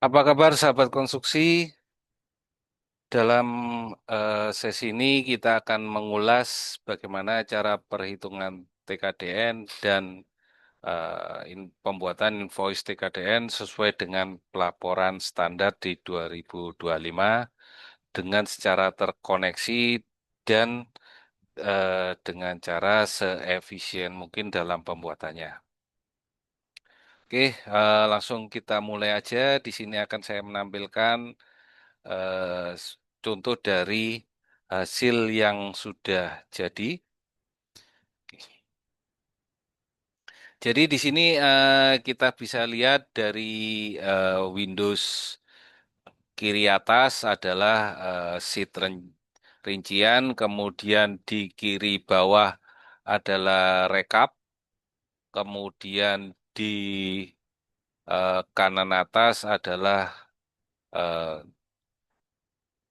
Apa kabar sahabat konstruksi? Dalam sesi ini kita akan mengulas bagaimana cara perhitungan TKDN dan pembuatan invoice TKDN sesuai dengan pelaporan standar di 2025 dengan secara terkoneksi dan dengan cara seefisien mungkin dalam pembuatannya. Oke, langsung kita mulai aja. Di sini akan saya menampilkan contoh dari hasil yang sudah jadi. Jadi di sini kita bisa lihat dari Windows kiri atas adalah sheet rincian, kemudian di kiri bawah adalah rekap, kemudian di kanan atas adalah eh,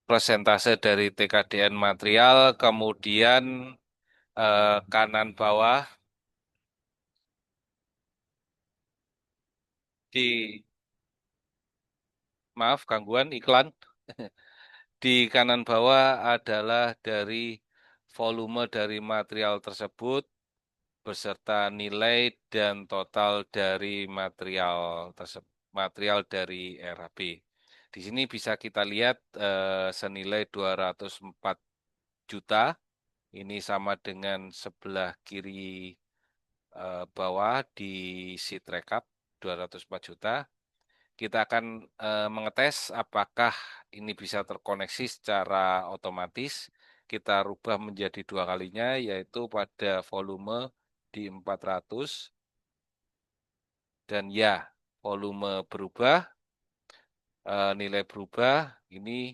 persentase dari TKDN material, kemudian kanan bawah di maaf gangguan iklan. Di kanan bawah adalah dari volume dari material tersebut beserta nilai dan total dari material tersebut, material dari RHB. Di sini bisa kita lihat senilai 204 juta. Ini sama dengan sebelah kiri bawah di sheet rekap 204 juta. Kita akan mengetes apakah ini bisa terkoneksi secara otomatis. Kita rubah menjadi dua kalinya, yaitu pada volume di 400. Dan ya, volume berubah, nilai berubah, ini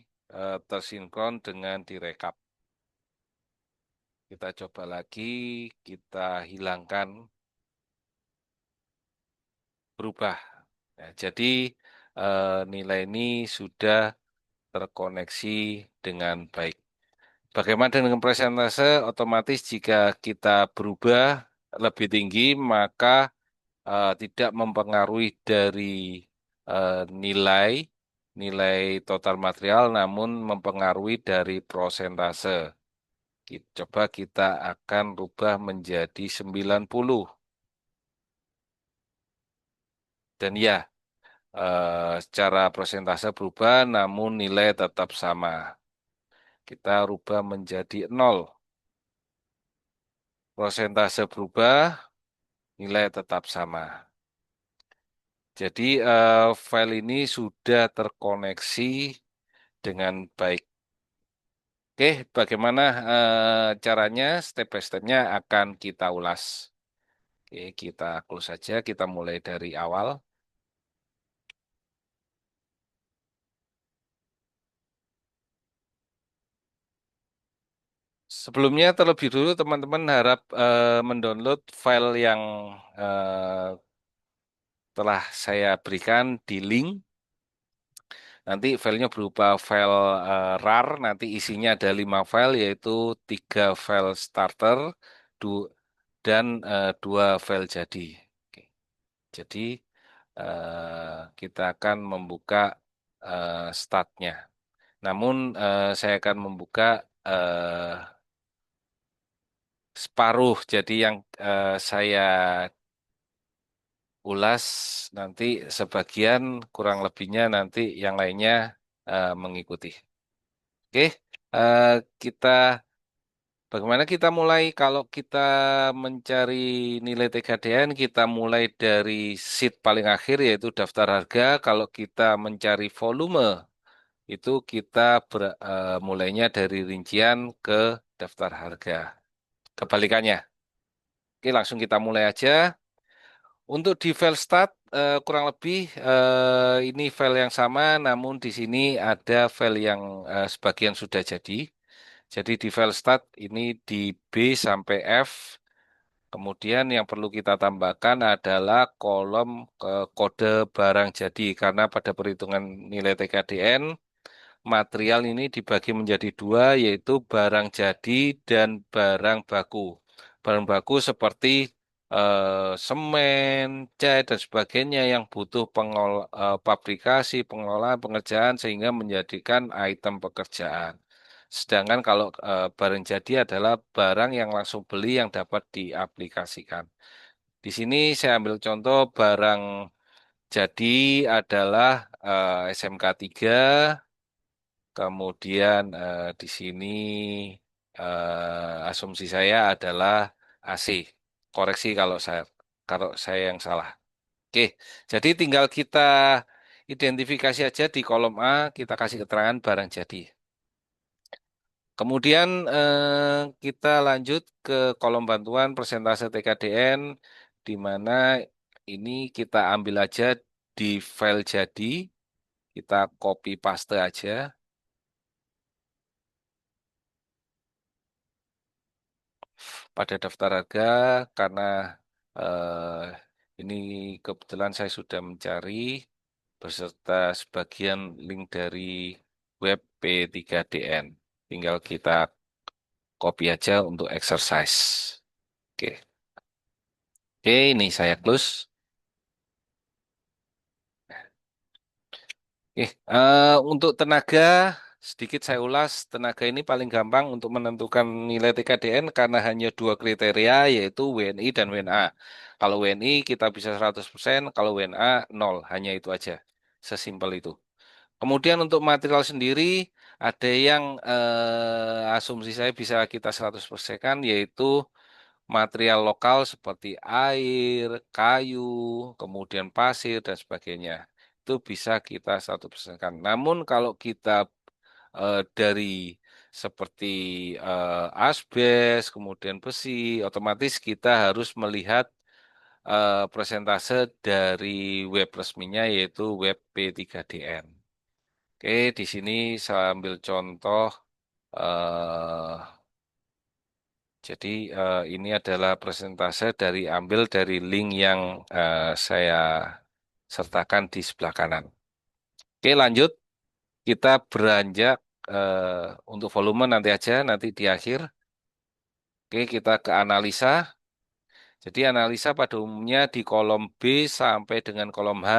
tersinkron dengan direkap. Kita coba lagi, kita hilangkan berubah. Ya, jadi nilai ini sudah terkoneksi dengan baik. Bagaimana dengan persentase? Otomatis jika kita berubah lebih tinggi, maka tidak mempengaruhi dari nilai nilai total material, namun mempengaruhi dari prosentase. Coba kita akan rubah menjadi 90. Dan ya, secara persentase berubah, namun nilai tetap sama. Kita rubah menjadi 0. Prosentase berubah, nilai tetap sama. Jadi file ini sudah terkoneksi dengan baik. Oke, bagaimana caranya? Step by stepnya akan kita ulas. Oke, kita close saja. Kita mulai dari awal. Sebelumnya terlebih dulu teman-teman harap mendownload file yang eh, telah saya berikan di link. Nanti filenya berupa file RAR, nanti isinya ada 5 file, yaitu 3 file starter dan 2 file jadi. Oke. Jadi kita akan membuka startnya. Namun saya akan membuka separuh, jadi yang saya ulas nanti sebagian, kurang lebihnya nanti yang lainnya mengikuti. Oke, eh, kita bagaimana kita mulai? Kalau kita mencari nilai TKDN, kita mulai dari sheet paling akhir yaitu daftar harga. Kalau kita mencari volume, itu kita mulainya dari rincian ke daftar harga. Kebalikannya. Oke, langsung kita mulai aja. Untuk di file start kurang lebih ini file yang sama, namun di sini ada file yang sebagian sudah jadi. Jadi di file start ini di B sampai F. Kemudian yang perlu kita tambahkan adalah kolom kode barang jadi karena pada perhitungan nilai TKDN material ini dibagi menjadi dua yaitu barang jadi dan barang baku. Barang baku seperti semen, cat dan sebagainya yang butuh pabrikasi, pengolahan, pengerjaan sehingga menjadikan item pekerjaan. Sedangkan kalau barang jadi adalah barang yang langsung beli yang dapat diaplikasikan. Di sini saya ambil contoh barang jadi adalah SMK 3, kemudian di sini asumsi saya adalah AC. Koreksi kalau saya yang salah. Oke, jadi tinggal kita identifikasi aja di kolom A, kita kasih keterangan barang jadi. Kemudian kita lanjut ke kolom bantuan persentase TKDN, di mana ini kita ambil aja di file jadi, kita copy paste aja pada daftar harga, karena ini kebetulan saya sudah mencari beserta sebagian link dari web P3DN. Tinggal kita copy aja untuk exercise. Oke, oke, ini saya close. Oke, untuk tenaga sedikit saya ulas. Tenaga ini paling gampang untuk menentukan nilai TKDN karena hanya dua kriteria yaitu WNI dan WNA. Kalau WNI kita bisa 100%, kalau WNA 0, hanya itu aja. Sesimpel itu. Kemudian untuk material sendiri ada yang asumsi saya bisa kita 100% kan yaitu material lokal seperti air, kayu, kemudian pasir dan sebagainya. Itu bisa kita 100%-kan. Namun kalau kita dari seperti asbes, kemudian besi, otomatis kita harus melihat persentase dari web resminya yaitu web P3DN. Oke, di sini saya ambil contoh. eh, jadi ini adalah persentase ambil dari link yang saya sertakan di sebelah kanan. Oke, lanjut. Kita beranjak untuk volume nanti aja, nanti di akhir. Oke, kita ke analisa. Jadi analisa pada umumnya di kolom B sampai dengan kolom H.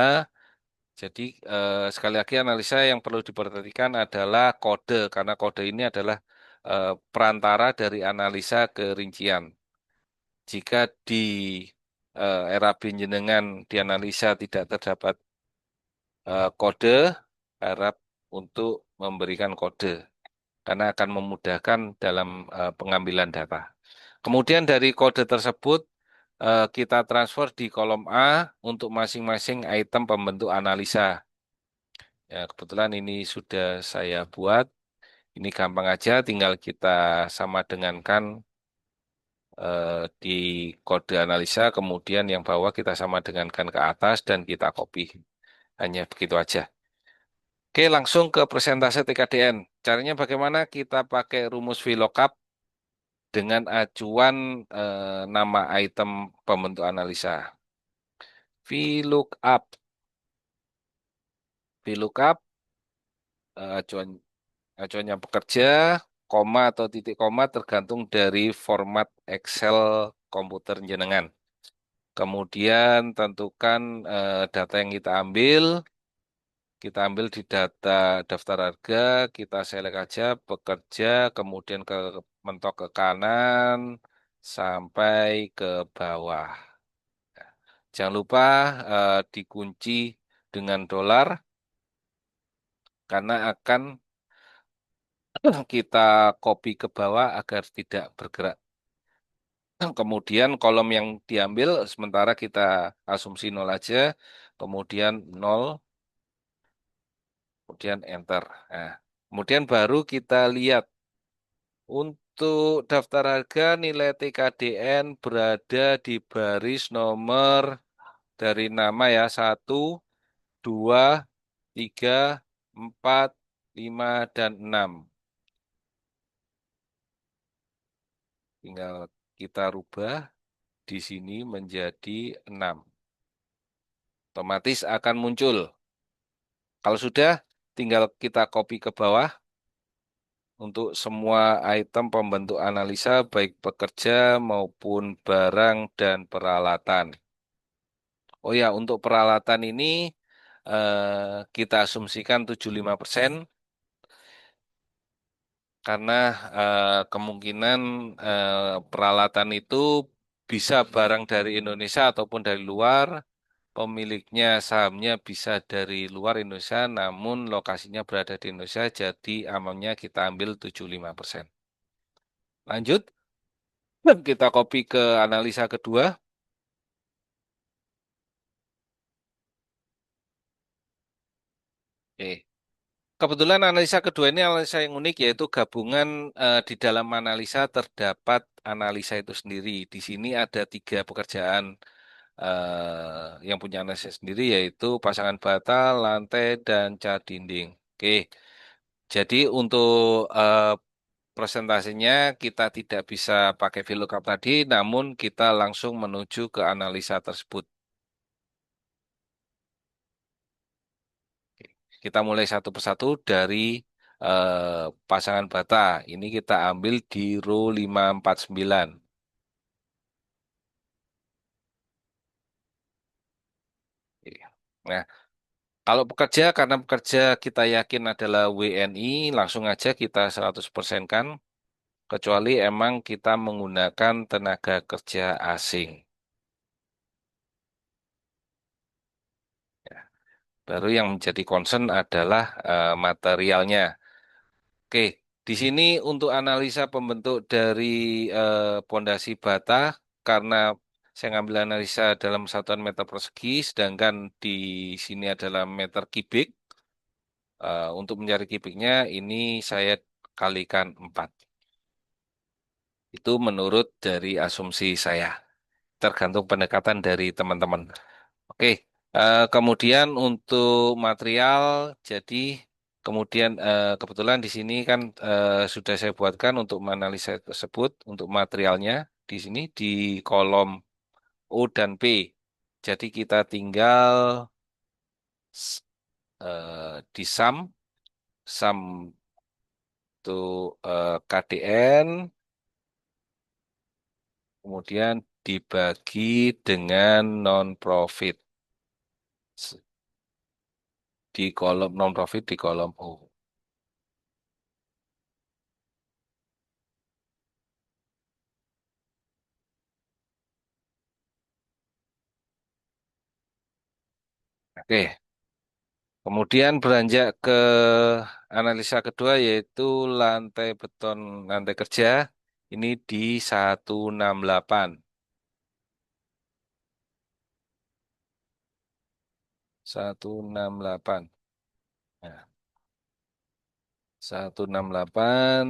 Jadi sekali lagi analisa yang perlu diperhatikan adalah kode, karena kode ini adalah perantara dari analisa ke rincian. Jika di era jenengan dianalisa tidak terdapat kode, harap untuk memberikan kode, karena akan memudahkan dalam pengambilan data. Kemudian dari kode tersebut, kita transfer di kolom A untuk masing-masing item pembentuk analisa. Ya, kebetulan ini sudah saya buat. Ini gampang aja, tinggal kita sama dengankan di kode analisa, kemudian yang bawah kita sama dengankan ke atas dan kita copy. Hanya begitu aja. Oke, langsung ke presentase TKDN. Caranya bagaimana? Kita pakai rumus VLOOKUP dengan acuan nama item pembentuk analisa. VLOOKUP. VLOOKUP, acuan acuannya pekerja, koma atau titik koma tergantung dari format Excel komputer jenengan. Kemudian tentukan data yang kita ambil di data daftar harga, kita select aja pekerja, kemudian mentok ke kanan sampai ke bawah. Jangan lupa dikunci dengan dolar karena akan kita copy ke bawah agar tidak bergerak. Kemudian kolom yang diambil sementara kita asumsi 0 aja, kemudian 0, kemudian enter. Nah, kemudian baru kita lihat untuk daftar harga nilai TKDN berada di baris nomor dari nama ya, 1, 2, 3, 4, 5, dan 6. Tinggal kita rubah di sini menjadi 6. Otomatis akan muncul. Kalau sudah, tinggal kita copy ke bawah. untuk semua item pembentuk analisa, baik pekerja maupun barang dan peralatan. Oh ya, untuk peralatan ini kita asumsikan 75% karena kemungkinan peralatan itu bisa barang dari Indonesia ataupun dari luar. Pemiliknya sahamnya bisa dari luar Indonesia, namun lokasinya berada di Indonesia, jadi amannya kita ambil 75%. Lanjut, kita copy ke analisa kedua. Oke. Kebetulan analisa kedua ini analisa yang unik, yaitu gabungan di dalam analisa terdapat analisa itu sendiri. Di sini ada tiga pekerjaan yang punya analisa sendiri, yaitu pasangan bata, lantai, dan cat dinding. Oke. Jadi untuk presentasinya kita tidak bisa pakai VLOOKUP tadi, namun kita langsung menuju ke analisa tersebut. Kita mulai satu persatu dari pasangan bata. Ini kita ambil di row 549. Nah, kalau pekerja, karena pekerja kita yakin adalah WNI, langsung aja kita 100% kan, kecuali emang kita menggunakan tenaga kerja asing. Ya, baru yang menjadi concern adalah materialnya. Oke, di sini untuk analisa pembentuk dari pondasi bata, karena saya ngambil analisa dalam satuan meter persegi, sedangkan di sini adalah meter kubik. Untuk mencari kubiknya, ini saya kalikan 4. Itu menurut dari asumsi saya, tergantung pendekatan dari teman-teman. Oke, kemudian untuk material, jadi kemudian kebetulan di sini kan sudah saya buatkan untuk menganalisa tersebut untuk materialnya di sini di kolom O dan P. Jadi kita tinggal s- di sum untuk KDN, kemudian dibagi dengan non-profit di kolom non-profit di kolom O. Oke, kemudian beranjak ke analisa kedua yaitu lantai beton lantai kerja ini di 168. 168. Nah, 168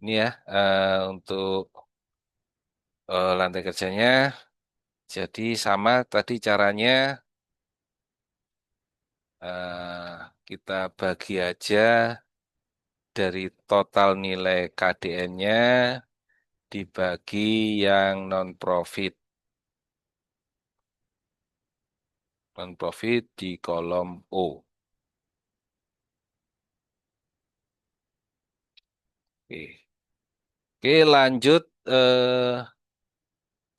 ini ya untuk lantai kerjanya. Jadi sama tadi caranya kita bagi aja dari total nilai KDN-nya dibagi yang non-profit. Non-profit di kolom O. Oke, Oke, lanjut.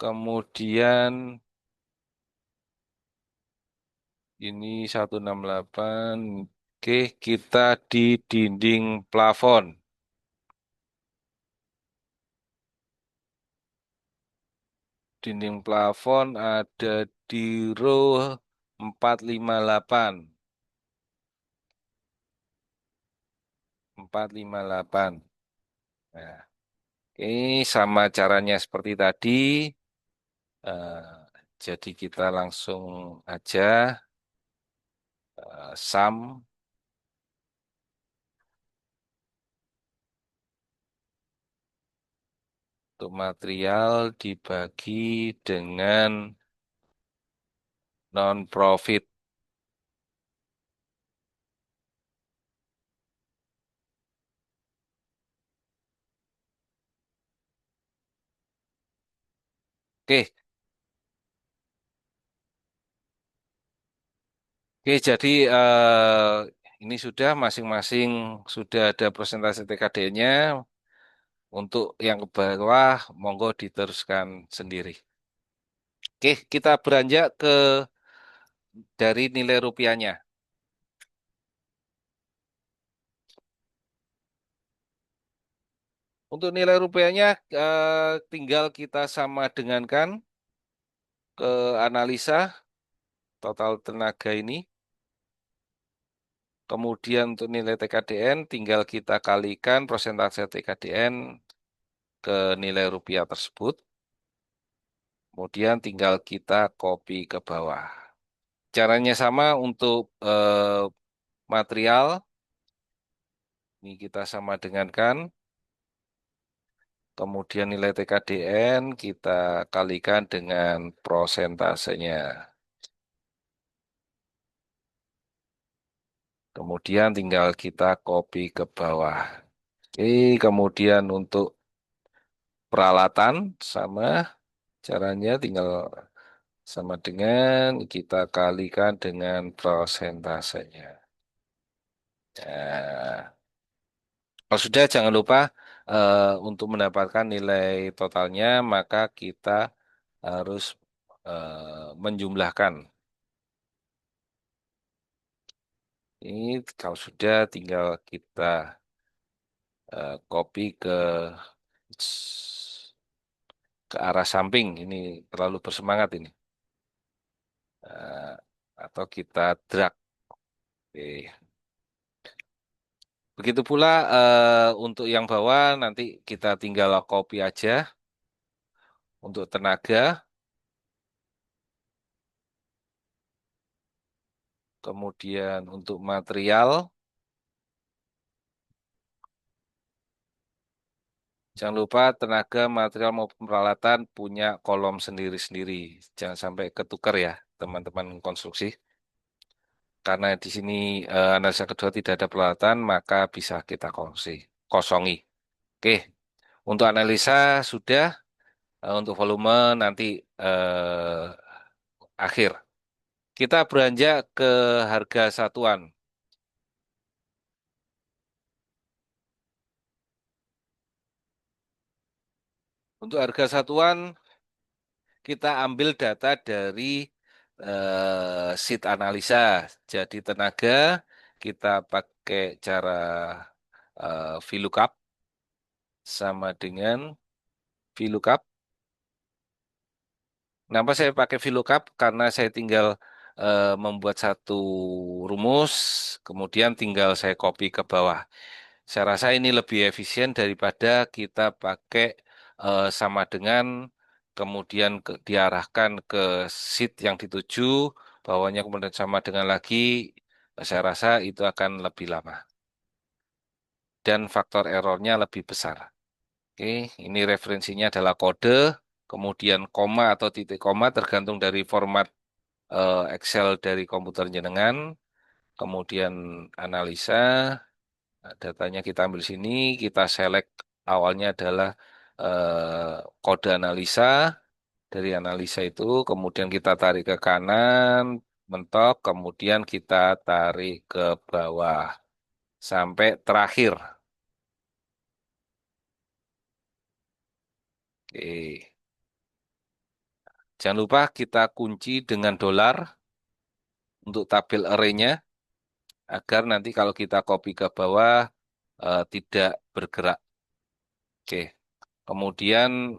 Kemudian ini 168. Oke, kita di dinding plafon. Dinding plafon ada di row 458. 458. Nah, ini sama caranya seperti tadi. Eh, jadi kita langsung aja sum untuk material dibagi dengan non-profit. Oke, oke, jadi ini sudah masing-masing sudah ada persentase TKDN-nya. Untuk yang ke bawah, monggo diteruskan sendiri. Oke, kita beranjak ke dari nilai rupiahnya. Untuk nilai rupiahnya, tinggal kita sama dengankan ke analisa total tenaga ini. Kemudian untuk nilai TKDN, tinggal kita kalikan persentase TKDN ke nilai rupiah tersebut. Kemudian tinggal kita copy ke bawah. Caranya sama untuk material. Ini kita sama dengankan. Kemudian nilai TKDN kita kalikan dengan prosentasenya. Kemudian tinggal kita copy ke bawah. Oke, kemudian untuk peralatan sama caranya tinggal sama dengan kita kalikan dengan prosentasenya. Nah, kalau sudah jangan lupa untuk mendapatkan nilai totalnya maka kita harus menjumlahkan. Ini kalau sudah tinggal kita copy ke arah samping. Ini terlalu bersemangat ini. Eh, atau kita drag. Oke. Begitu pula untuk yang bawah nanti kita tinggal copy aja untuk tenaga. Kemudian untuk material. Jangan lupa tenaga, material maupun peralatan punya kolom sendiri-sendiri. Jangan sampai ketukar ya teman-teman konstruksi. Karena di sini analisa kedua tidak ada peralatan, maka bisa kita kosongi. Oke, untuk analisa sudah, untuk volume nanti akhir. Kita beranjak ke harga satuan. Untuk harga satuan, kita ambil data dari sheet analisa. Jadi tenaga, kita pakai cara VLOOKUP sama dengan VLOOKUP. Kenapa saya pakai VLOOKUP? Karena saya tinggal membuat satu rumus, kemudian tinggal saya copy ke bawah. Saya rasa ini lebih efisien daripada kita pakai sama dengan, kemudian diarahkan ke sheet yang dituju, bawahnya kemudian sama dengan lagi. Saya rasa itu akan lebih lama dan faktor errornya lebih besar. Oke, ini referensinya adalah kode, kemudian koma atau titik koma tergantung dari format Excel dari komputer jenengan, kemudian analisa, datanya kita ambil sini, kita select awalnya adalah kode analisa, dari analisa itu kemudian kita tarik ke kanan, mentok, kemudian kita tarik ke bawah sampai terakhir. Oke. Jangan lupa kita kunci dengan dolar untuk tabel array-nya agar nanti kalau kita copy ke bawah tidak bergerak. Oke. Kemudian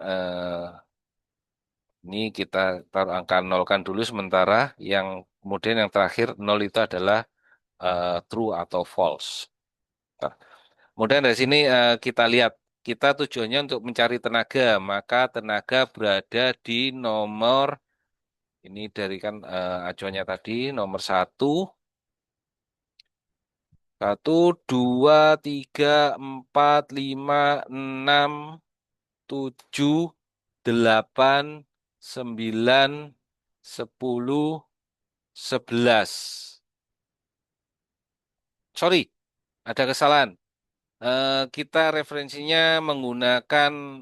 ini kita taruh angka nol kan dulu sementara yang kemudian yang terakhir nol itu adalah true atau false. Nah, kemudian dari sini kita lihat kita tujuannya untuk mencari tenaga, maka tenaga berada di nomor ini dari kan acuannya tadi nomor satu, dua, tiga, empat, lima, enam, tujuh, delapan, sembilan, 10, 11. Sorry, ada kesalahan. Kita referensinya menggunakan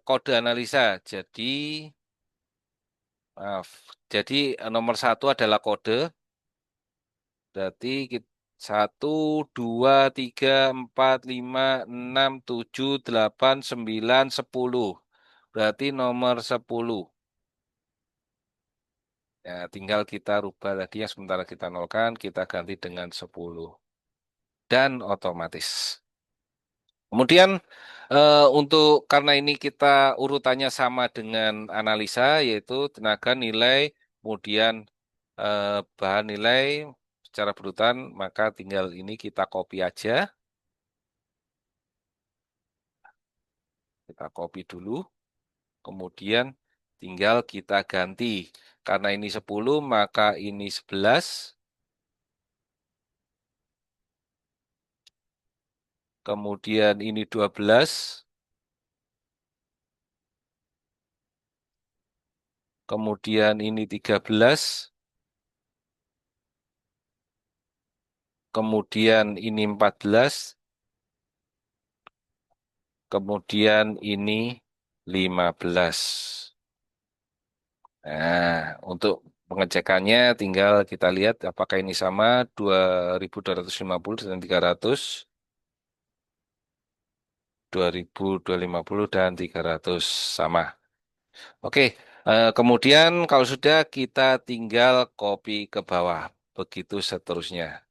kode analisa. Jadi, maaf. Jadi nomor satu adalah kode. Berarti Satu, dua, tiga, empat, lima, enam, tujuh, delapan, sembilan, 10. Berarti nomor 10. Ya, tinggal kita rubah tadi yang sementara kita nolkan, kita ganti dengan 10. Dan otomatis. Kemudian untuk karena ini kita urutannya sama dengan analisa, yaitu tenaga, nilai, kemudian eh, bahan nilai secara berurutan, maka tinggal ini kita copy aja. Kita copy dulu, kemudian tinggal kita ganti. Karena ini 10, maka ini 11, kemudian ini 12, kemudian ini 13, kemudian ini 14, kemudian ini 15. Nah, untuk pengecekannya tinggal kita lihat apakah ini sama 2.250 dan 300, 2.250 dan 300 sama. Oke, kemudian kalau sudah kita tinggal copy ke bawah, begitu seterusnya.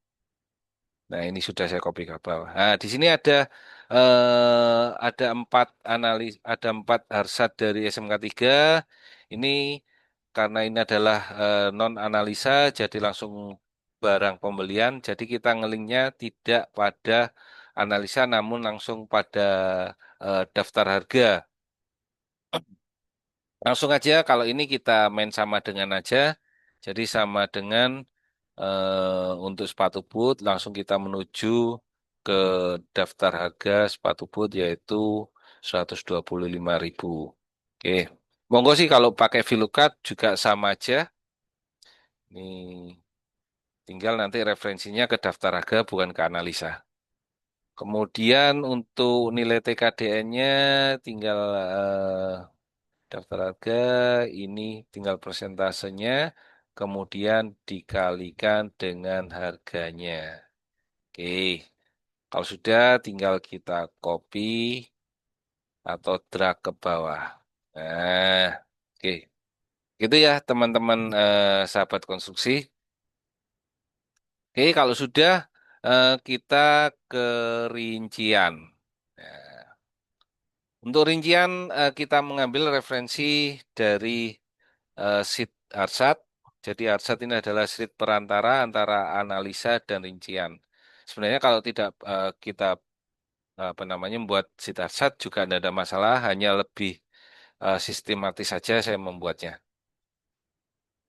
Nah, ini sudah saya copy ke bawah. Nah, di sini ada empat ada empat harsat dari SMK 3. Ini karena ini adalah non analisa, jadi langsung barang pembelian. Jadi kita ngelinknya tidak pada analisa, namun langsung pada daftar harga. Langsung aja kalau ini kita main sama dengan aja. Jadi sama dengan untuk sepatu boot langsung kita menuju ke daftar harga sepatu boot yaitu 125.000. Oke. Monggo sih kalau pakai VLOOKUP juga sama aja. Ini tinggal nanti referensinya ke daftar harga bukan ke analisa. Kemudian untuk nilai TKDN-nya tinggal daftar harga ini tinggal persentasenya, kemudian dikalikan dengan harganya. Oke, kalau sudah tinggal kita copy atau drag ke bawah. Nah, oke, gitu ya teman-teman sahabat konstruksi. Oke, kalau sudah kita ke rincian. Nah, untuk rincian kita mengambil referensi dari sheet Arsat. Jadi Arsat ini adalah sheet perantara antara analisa dan rincian. Sebenarnya kalau tidak kita apa namanya membuat sheet Arsat juga tidak ada masalah, hanya lebih sistematis saja saya membuatnya.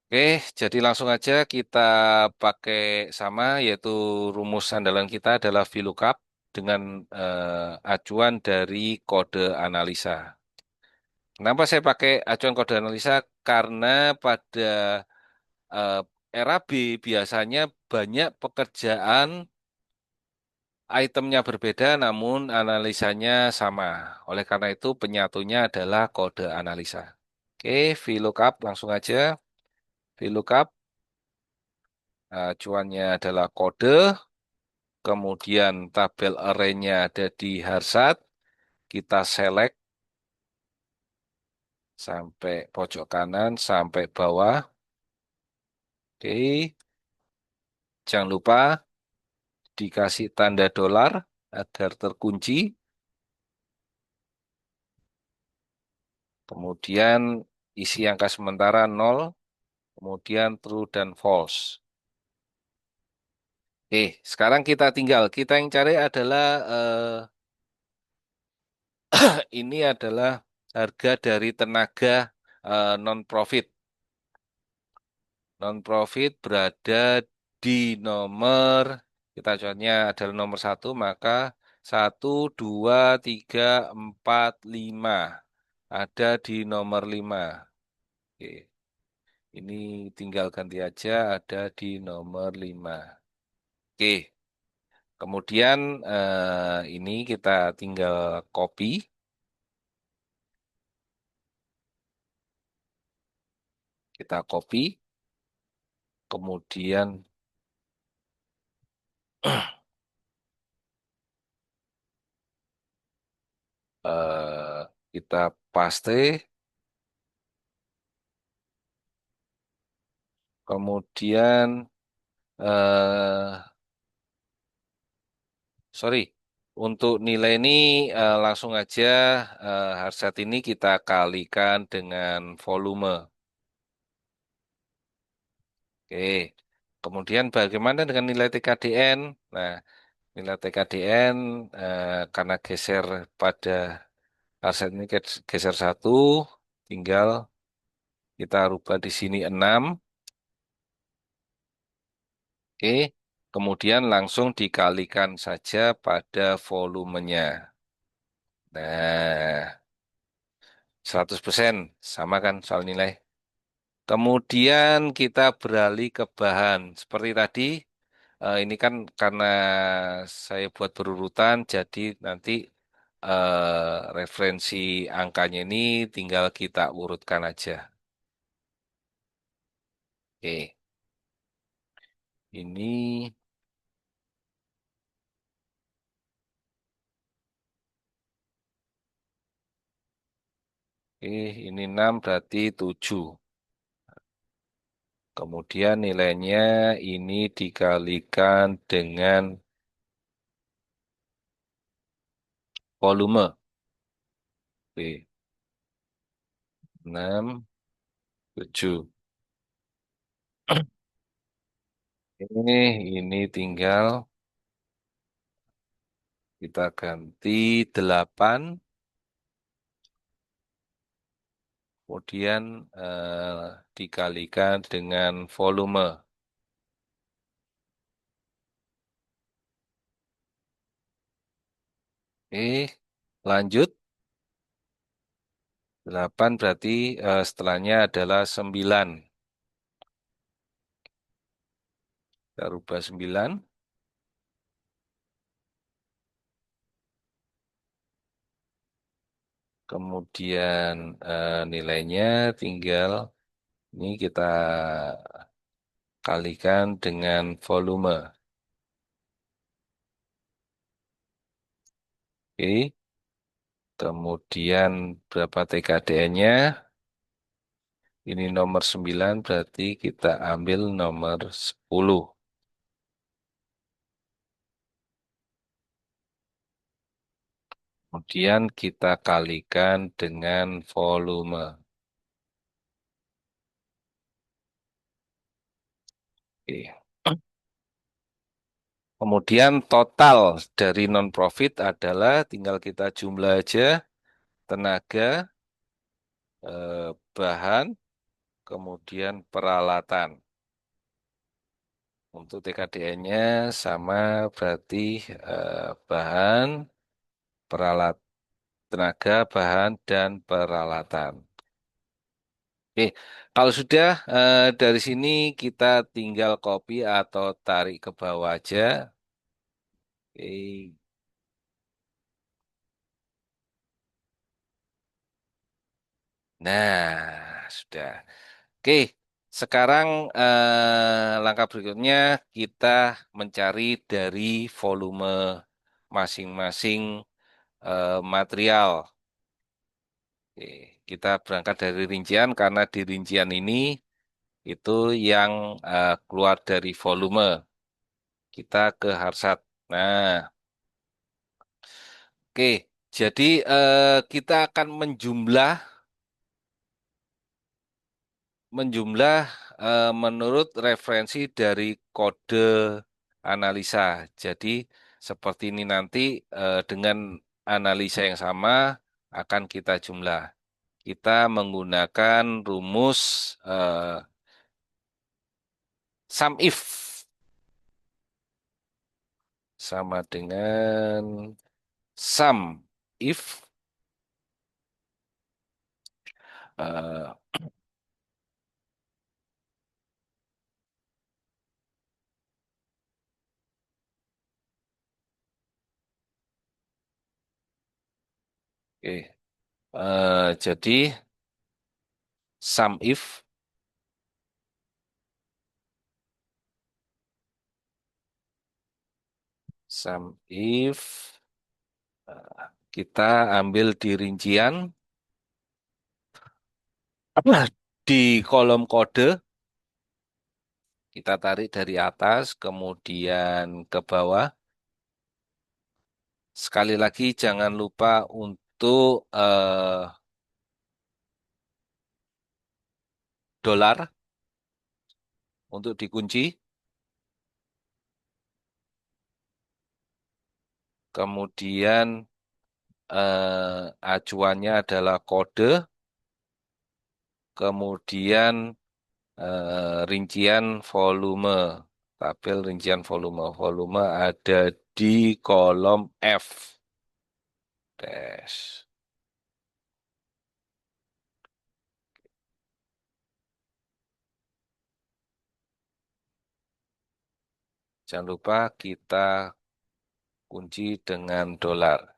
Oke, jadi langsung aja kita pakai sama, yaitu rumus andalan kita adalah VLOOKUP dengan acuan dari kode analisa. Kenapa saya pakai acuan kode analisa? Karena pada eh, era B biasanya banyak pekerjaan itemnya berbeda namun analisanya sama. Oleh karena itu penyatunya adalah kode analisa. Oke, VLOOKUP langsung aja. VLOOKUP acuannya adalah kode, kemudian tabel array-nya ada di Harsat. Kita select sampai pojok kanan sampai bawah. Oke, jangan lupa dikasih tanda dolar agar terkunci. Kemudian isi angka sementara 0, kemudian true dan false. Oke, sekarang kita yang cari adalah ini adalah harga dari tenaga non-profit. Non-profit berada di nomor, kita contohnya adalah nomor 1, maka 1, 2, 3, 4, 5. Ada di nomor 5. Oke. Ini tinggal ganti aja ada di nomor 5. Oke, kemudian ini kita tinggal copy, kita copy, kemudian Eh, kita paste, kemudian sorry, untuk nilai ini langsung aja harga ini kita kalikan dengan volume. Oke. Kemudian bagaimana dengan nilai TKDN? Nah, nilai TKDN karena geser pada aset ini geser satu, tinggal kita rubah di sini 6. Oke. Kemudian langsung dikalikan saja pada volumenya. Nah, 100% sama kan soal nilai. Kemudian kita beralih ke bahan. Seperti tadi, ini kan karena saya buat berurutan, jadi nanti referensi angkanya ini tinggal kita urutkan aja. Oke, ini, ini 6 berarti 7. Kemudian nilainya ini dikalikan dengan volume. Oke, 6, 7. Ini tinggal kita ganti 8, kemudian dikalikan dengan volume. Lanjut, 8 berarti setelahnya adalah 9. Kita rubah 9, kemudian nilainya tinggal ini kita kalikan dengan volume. Oke, kemudian berapa TKDN-nya? Ini nomor 9 berarti kita ambil nomor 10. Kemudian kita kalikan dengan volume. Oke. Kemudian total dari non-profit adalah tinggal kita jumlah aja tenaga, bahan, kemudian peralatan. Untuk TKDN-nya sama berarti bahan, peralat, tenaga, bahan, dan peralatan. Oke, kalau sudah dari sini kita tinggal copy atau tarik ke bawah aja. Oke. Nah, sudah. Oke, sekarang langkah berikutnya kita mencari dari volume masing-masing material. Oke, kita berangkat dari rincian karena di rincian ini itu yang keluar dari volume. Kita ke Harsat. Nah, oke. Jadi kita akan menjumlah menurut referensi dari kode analisa. Jadi seperti ini nanti dengan analisa yang sama akan kita jumlah. Kita menggunakan rumus sum if sama dengan sum if eh, oke. Jadi sum if Sum if kita ambil di rincian apa di kolom kode kita tarik dari atas kemudian ke bawah. Sekali lagi jangan lupa untuk dolar untuk dikunci. Kemudian acuannya adalah kode. Kemudian rincian volume. Tabel rincian volume. Volume ada di kolom F. Dash. Jangan lupa kita kunci dengan dolar.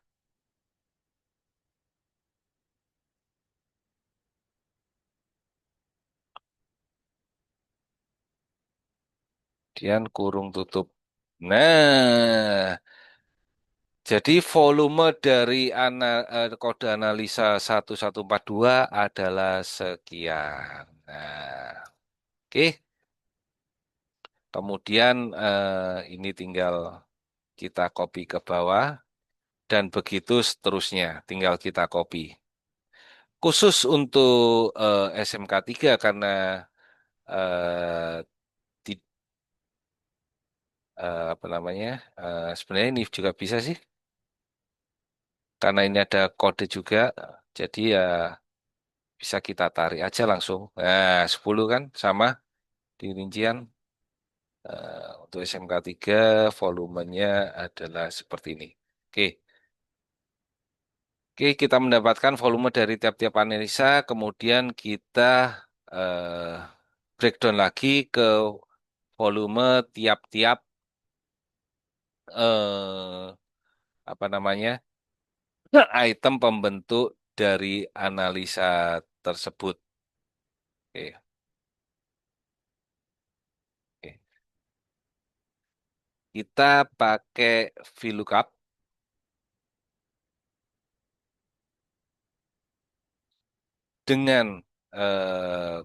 Kemudian kurung tutup. Nah, jadi volume dari kode analisa 1142 adalah sekian. Nah, oke. Kemudian ini tinggal kita copy ke bawah dan begitu seterusnya. Tinggal kita copy. Khusus untuk SMK 3 karena eh, di- apa namanya? Sebenarnya ini juga bisa sih. Karena ini ada kode juga. Jadi ya bisa kita tarik aja langsung. Nah, 10 kan sama di rincian. Untuk SMK 3 volumenya adalah seperti ini. Oke. Oke, kita mendapatkan volume dari tiap-tiap analisa, kemudian kita eh, breakdown lagi ke volume tiap-tiap apa namanya item pembentuk dari analisa tersebut. Oke, oke. Kita pakai VLOOKUP dengan eh,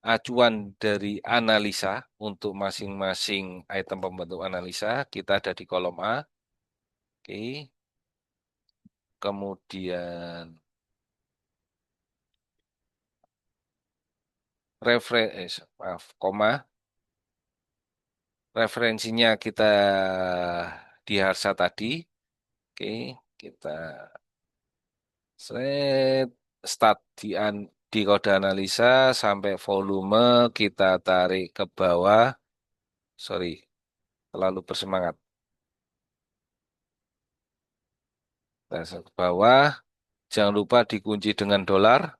acuan dari analisa untuk masing-masing item pembentuk analisa. Kita ada di kolom A. Oke. Kemudian maaf, koma. Referensinya kita di Harsa tadi. Oke, kita set start di kode analisa sampai volume kita tarik ke bawah. Sorry, terlalu bersemangat. Tarik ke bawah. Jangan lupa dikunci dengan dolar.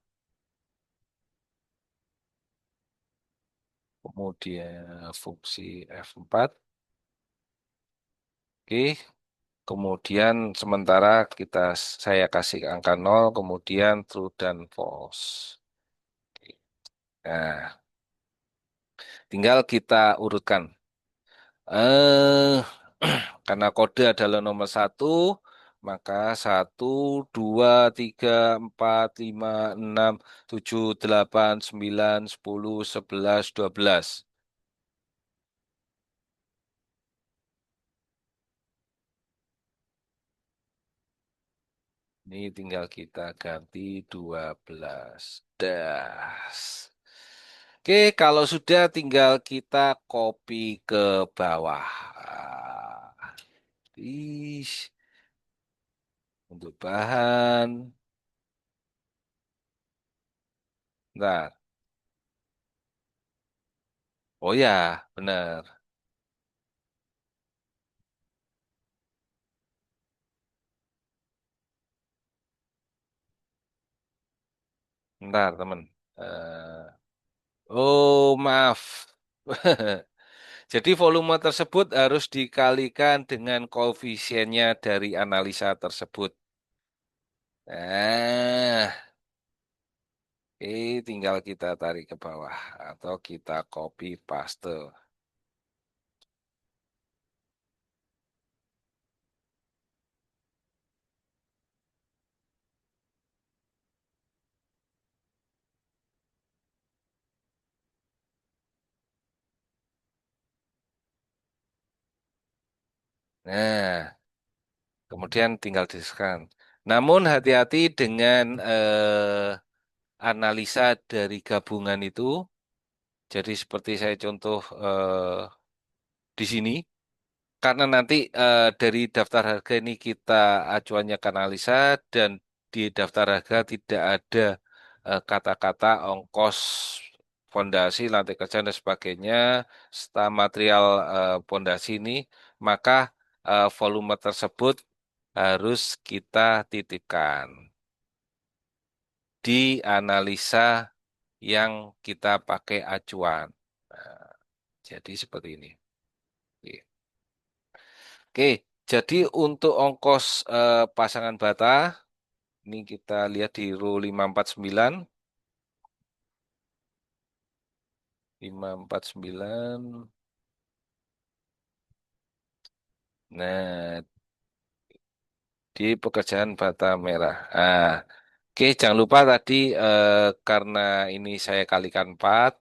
Kemudian fungsi F4. Oke, kemudian sementara saya kasih angka 0, kemudian true dan false. Oke. Nah, tinggal kita urutkan. Eh, karena kode adalah nomor 1, maka 1, 2, 3, 4, 5, 6, 7, 8, 9, 10, 11, 12. Ini tinggal kita ganti 12. Das. Oke, kalau sudah tinggal kita copy ke bawah. Ih, untuk bahan. Bentar. Oh ya, benar. Bentar, teman. Oh, maaf. Jadi volume tersebut harus dikalikan dengan koefisiennya dari analisa tersebut. Nah, tinggal kita tarik ke bawah atau kita copy paste. Nah, kemudian tinggal disesuaikan. Namun hati-hati dengan analisa dari gabungan itu. Jadi seperti saya contoh di sini, karena nanti dari daftar harga ini kita acuannya ke analisa dan di daftar harga tidak ada kata-kata ongkos fondasi, lantai kerja dan sebagainya, serta material fondasi ini, maka volume tersebut harus kita titipkan di analisa yang kita pakai acuan. Nah, jadi seperti ini. Oke, Oke, jadi untuk ongkos pasangan bata, ini kita lihat di row 549. 549. Nah, di pekerjaan bata merah. Oke, jangan lupa tadi karena ini saya kalikan 4,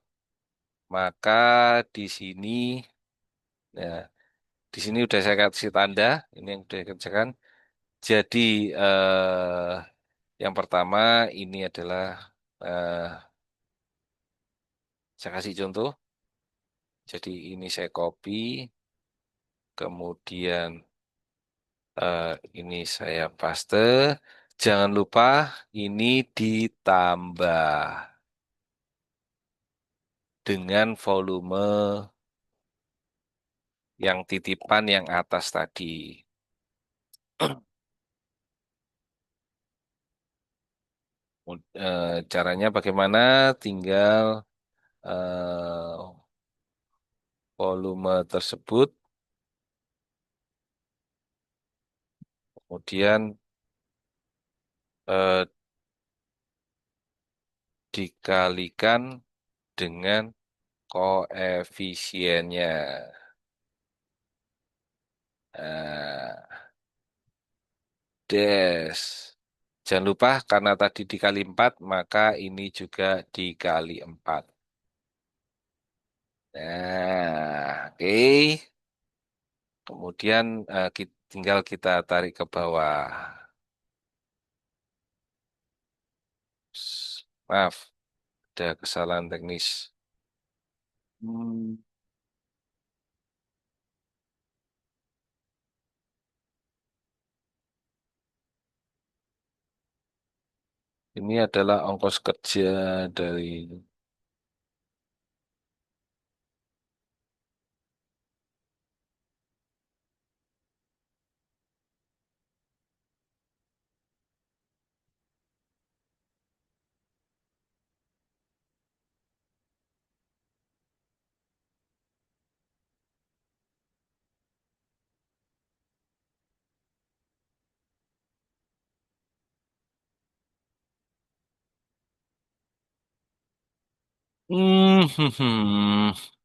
maka di sini, ya, di sini udah saya kasih tanda, ini yang udah dikerjakan. Jadi yang pertama ini adalah eh, saya kasih contoh. Jadi ini saya copy, kemudian eh, ini saya paste. Jangan lupa ini ditambah dengan volume yang titipan yang atas tadi. Caranya bagaimana? Tinggal volume tersebut, kemudian eh, dikalikan dengan koefisiennya. Nah, des. Jangan lupa karena tadi dikali 4, maka ini juga dikali 4. Nah, oke. Kemudian tinggal kita tarik ke bawah. Maaf, ada kesalahan teknis. Hmm, Ini adalah ongkos kerja dari.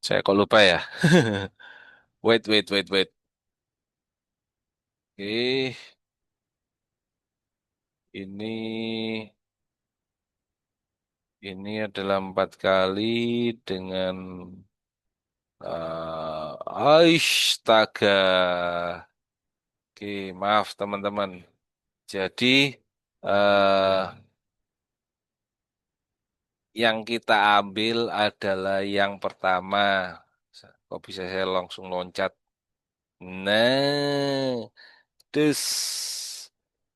Saya kok lupa ya. Wait, wait, wait, wait. Oke, ini ini adalah 4 kali dengan astaga. Oke, maaf teman-teman. Jadi eh yang kita ambil adalah yang pertama. Kok bisa saya langsung loncat? Nah, dus.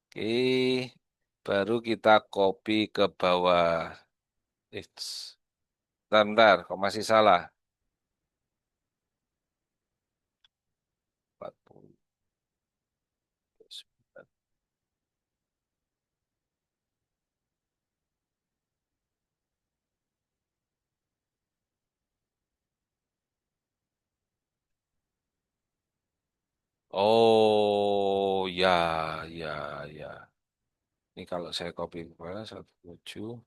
Oke, baru kita copy ke bawah. Eits. Bentar, bentar, kok masih salah? 49. Oh, ya, ya, ya. Ini kalau saya copy ke bawah, 17.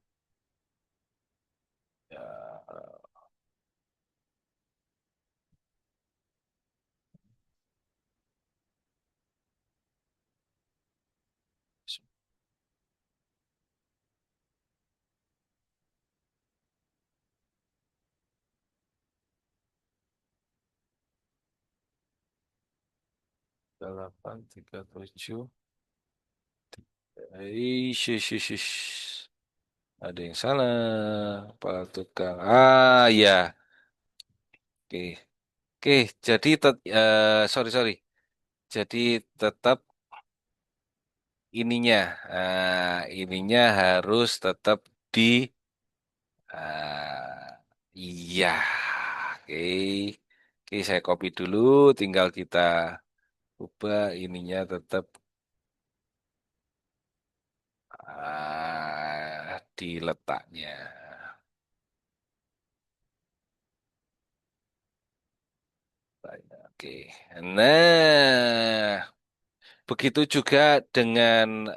Ya, delapan tiga tujuh. Ish, ish, ish, ish. Ada yang salah. Pak tukang. Ah, ya. Oke. Oke, jadi sorry sorry. Jadi tetap ininya, ininya harus tetap di, iya. Oke, oke saya copy dulu. Tinggal kita ubah ininya tetap di letaknya. Oke. Nah, begitu juga dengan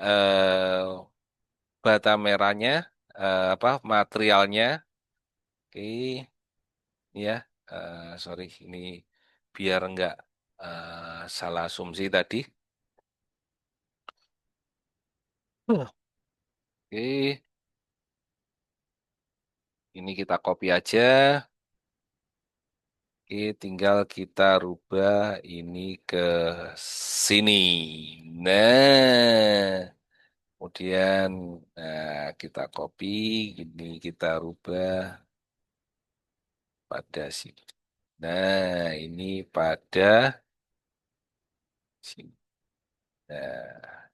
bata merahnya, apa materialnya. Oke, ya. Sorry, ini biar enggak salah asumsi tadi. Oke, ini kita copy aja. Oke, tinggal kita rubah ini ke sini. Nah, kemudian kita copy, ini kita rubah pada sini. Nah, ini pada sini. Nah,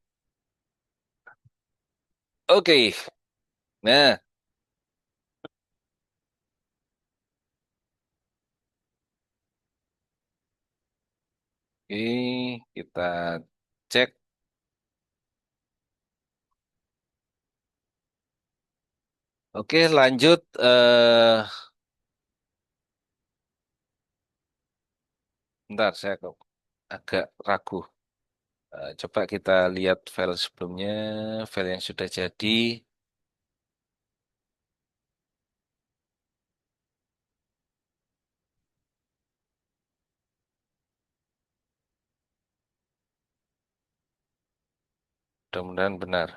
oke. Nah, ini kita cek. Oke, lanjut. Bentar, saya kok agak ragu. Coba kita lihat file sebelumnya, file yang sudah jadi. Mudah-mudahan benar.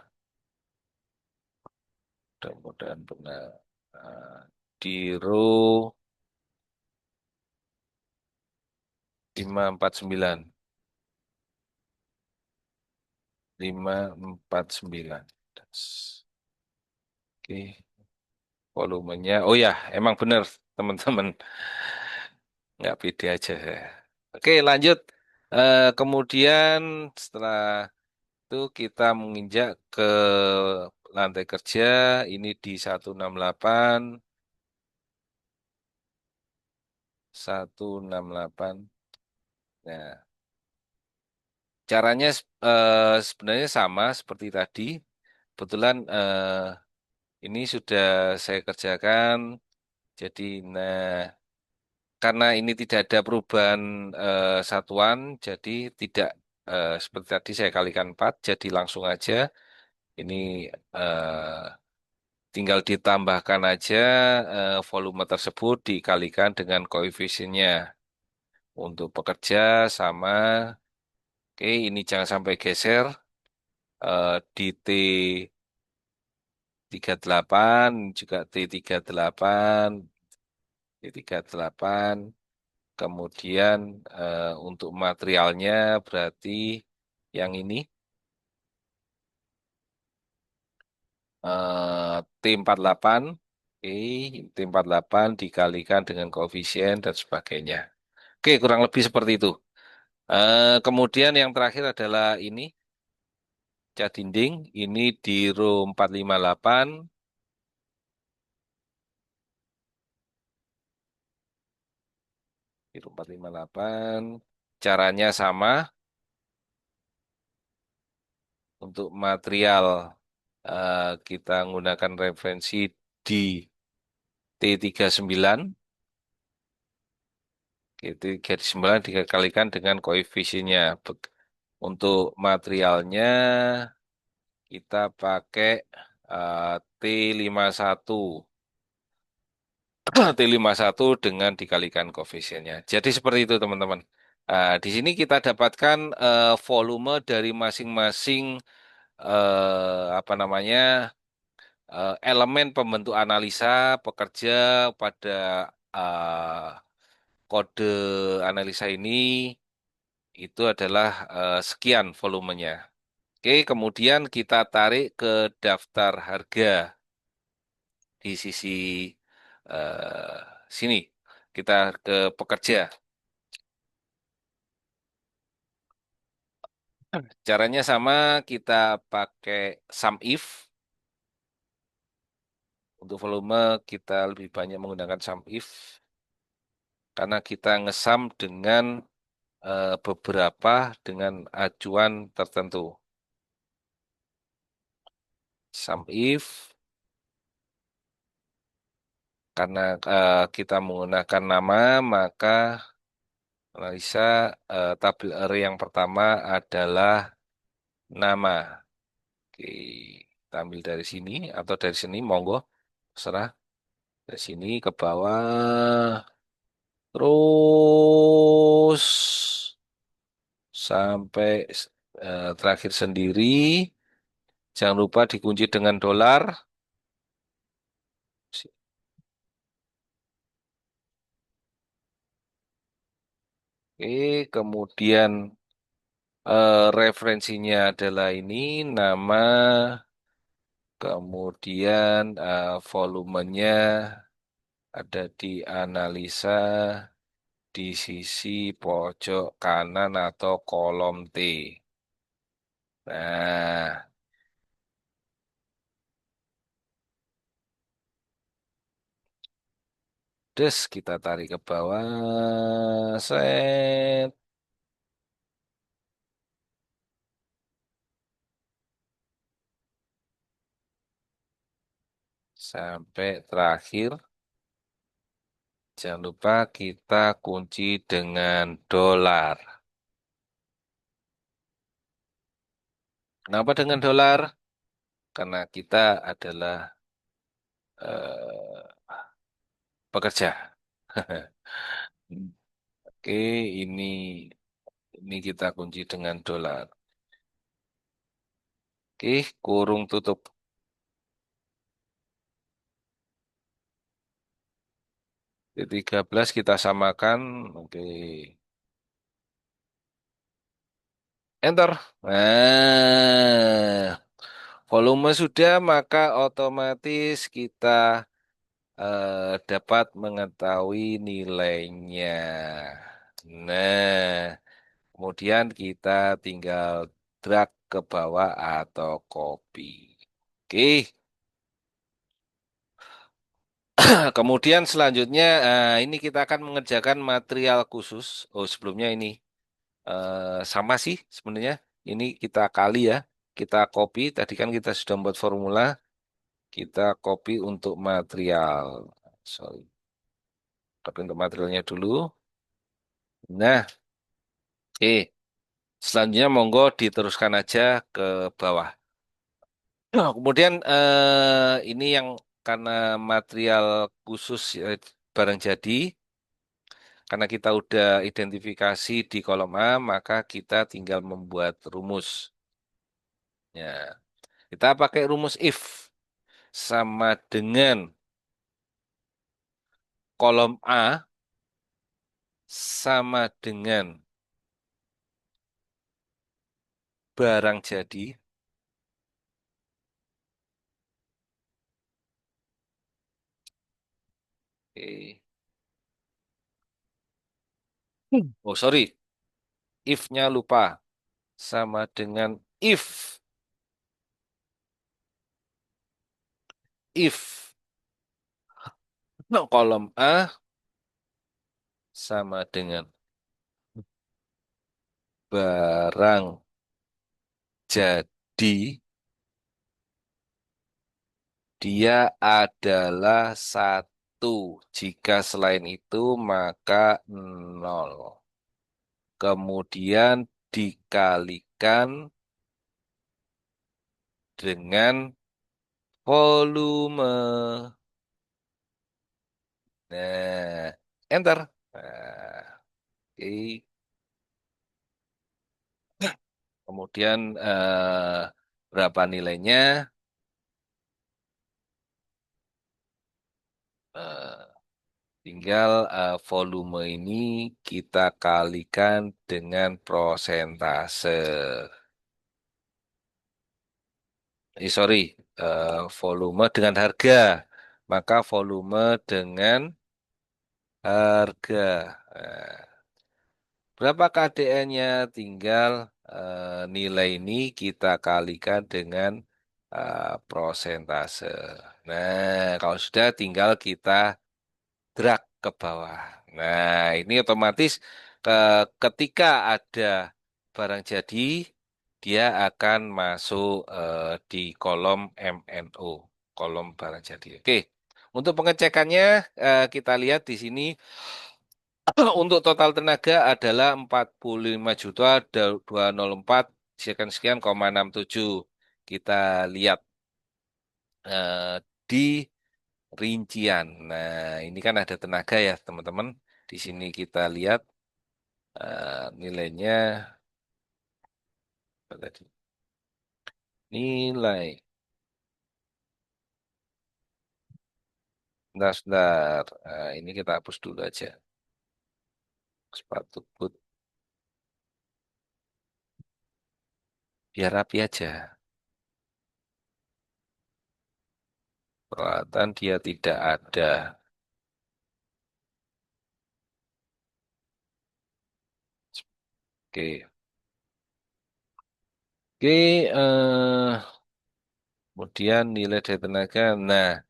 Mudah-mudahan benar. Eh, di row 549. 549. Oke, volumenya. Oh ya, emang benar, teman-teman. Nggak pede aja saya. Oke, lanjut. Kemudian setelah itu kita menginjak ke lantai kerja. Ini di 168. 168. Nah, caranya sebenarnya sama seperti tadi. Kebetulan ini sudah saya kerjakan. Jadi, nah, karena ini tidak ada perubahan satuan, jadi tidak seperti tadi saya kalikan 4, jadi langsung aja. Ini tinggal ditambahkan aja volume tersebut dikalikan dengan koefisiennya. Untuk pekerja sama, oke, ini jangan sampai geser di T38, juga T38, T38. Kemudian untuk materialnya berarti yang ini T48. Oke, T48 dikalikan dengan koefisien dan sebagainya. Oke, kurang lebih seperti itu. Kemudian yang terakhir adalah ini, cat dinding. Ini di row 458. Di row 458. Caranya sama. Untuk material kita menggunakan referensi di T39. T39 dikalikan dengan koefisiennya. Untuk materialnya kita pakai T51. T51 dengan dikalikan koefisiennya. Jadi seperti itu teman-teman. Di sini kita dapatkan volume dari masing-masing apa namanya elemen pembentuk analisa pekerja pada kode analisa ini itu adalah sekian volumenya. Oke, kemudian kita tarik ke daftar harga di sisi sini. Kita ke pekerja. Caranya sama, kita pakai sum if. Untuk volume kita lebih banyak menggunakan sum if karena kita ngesam dengan beberapa dengan acuan tertentu. Sum if karena kita menggunakan nama maka analisa tabel array yang pertama adalah nama. Oke, kita ambil dari sini atau dari sini, monggo, terserah. Dari sini ke bawah, terus sampai terakhir sendiri. Jangan lupa dikunci dengan dolar. Oke, kemudian referensinya adalah ini, nama, kemudian volumenya ada di analisa di sisi pojok kanan atau kolom T. Nah, terus kita tarik ke bawah, set, sampai terakhir. Jangan lupa kita kunci dengan dolar. Kenapa dengan dolar? Karena kita adalah pekerja. Oke, ini kita kunci dengan dolar. Oke, kurung tutup. Di 13 kita samakan. Oke, enter. Nah, volume sudah, maka otomatis kita dapat mengetahui nilainya. Nah, kemudian kita tinggal drag ke bawah atau copy. Oke, kemudian selanjutnya ini kita akan mengerjakan material khusus. Oh, sebelumnya ini sama sih sebenarnya. Ini kita kali ya. Kita copy. Tadi kan kita sudah membuat formula. Kita copy untuk material. Sorry. Copy untuk materialnya dulu. Nah, oke. Selanjutnya monggo diteruskan aja ke bawah. Nah, kemudian ini yang karena material khusus barang jadi, karena kita udah identifikasi di kolom A, maka kita tinggal membuat rumus. Ya, kita pakai rumus if sama dengan kolom A sama dengan barang jadi. Oke. Oh, sorry, if-nya lupa. Sama dengan if no, kolom A sama dengan barang jadi, dia adalah satu. Jika selain itu maka nol. Kemudian dikalikan dengan volume. Nah, enter. Nah, oke. Kemudian berapa nilainya? Eh, Tinggal volume ini kita kalikan dengan prosentase. Sorry, volume dengan harga. Maka volume dengan harga. Nah, berapa KDN-nya? Tinggal nilai ini kita kalikan dengan prosentase. Nah, kalau sudah tinggal kita drag ke bawah. Nah, ini otomatis ke, ketika ada barang jadi, dia akan masuk di kolom MNO, kolom barang jadi. Oke, untuk pengecekannya kita lihat di sini untuk total tenaga adalah 45.204 sekian sekian, 67. Kita lihat di rincian. Nah, ini kan ada tenaga ya, teman-teman. Di sini kita lihat nilainya apa tadi? Nilai. Sebentar, sebentar. Ini kita hapus dulu aja. Sepatu boot. Biar rapi aja. Peralatan dia tidak ada. Oke. Oke. Kemudian nilai dari tenaga. Nah,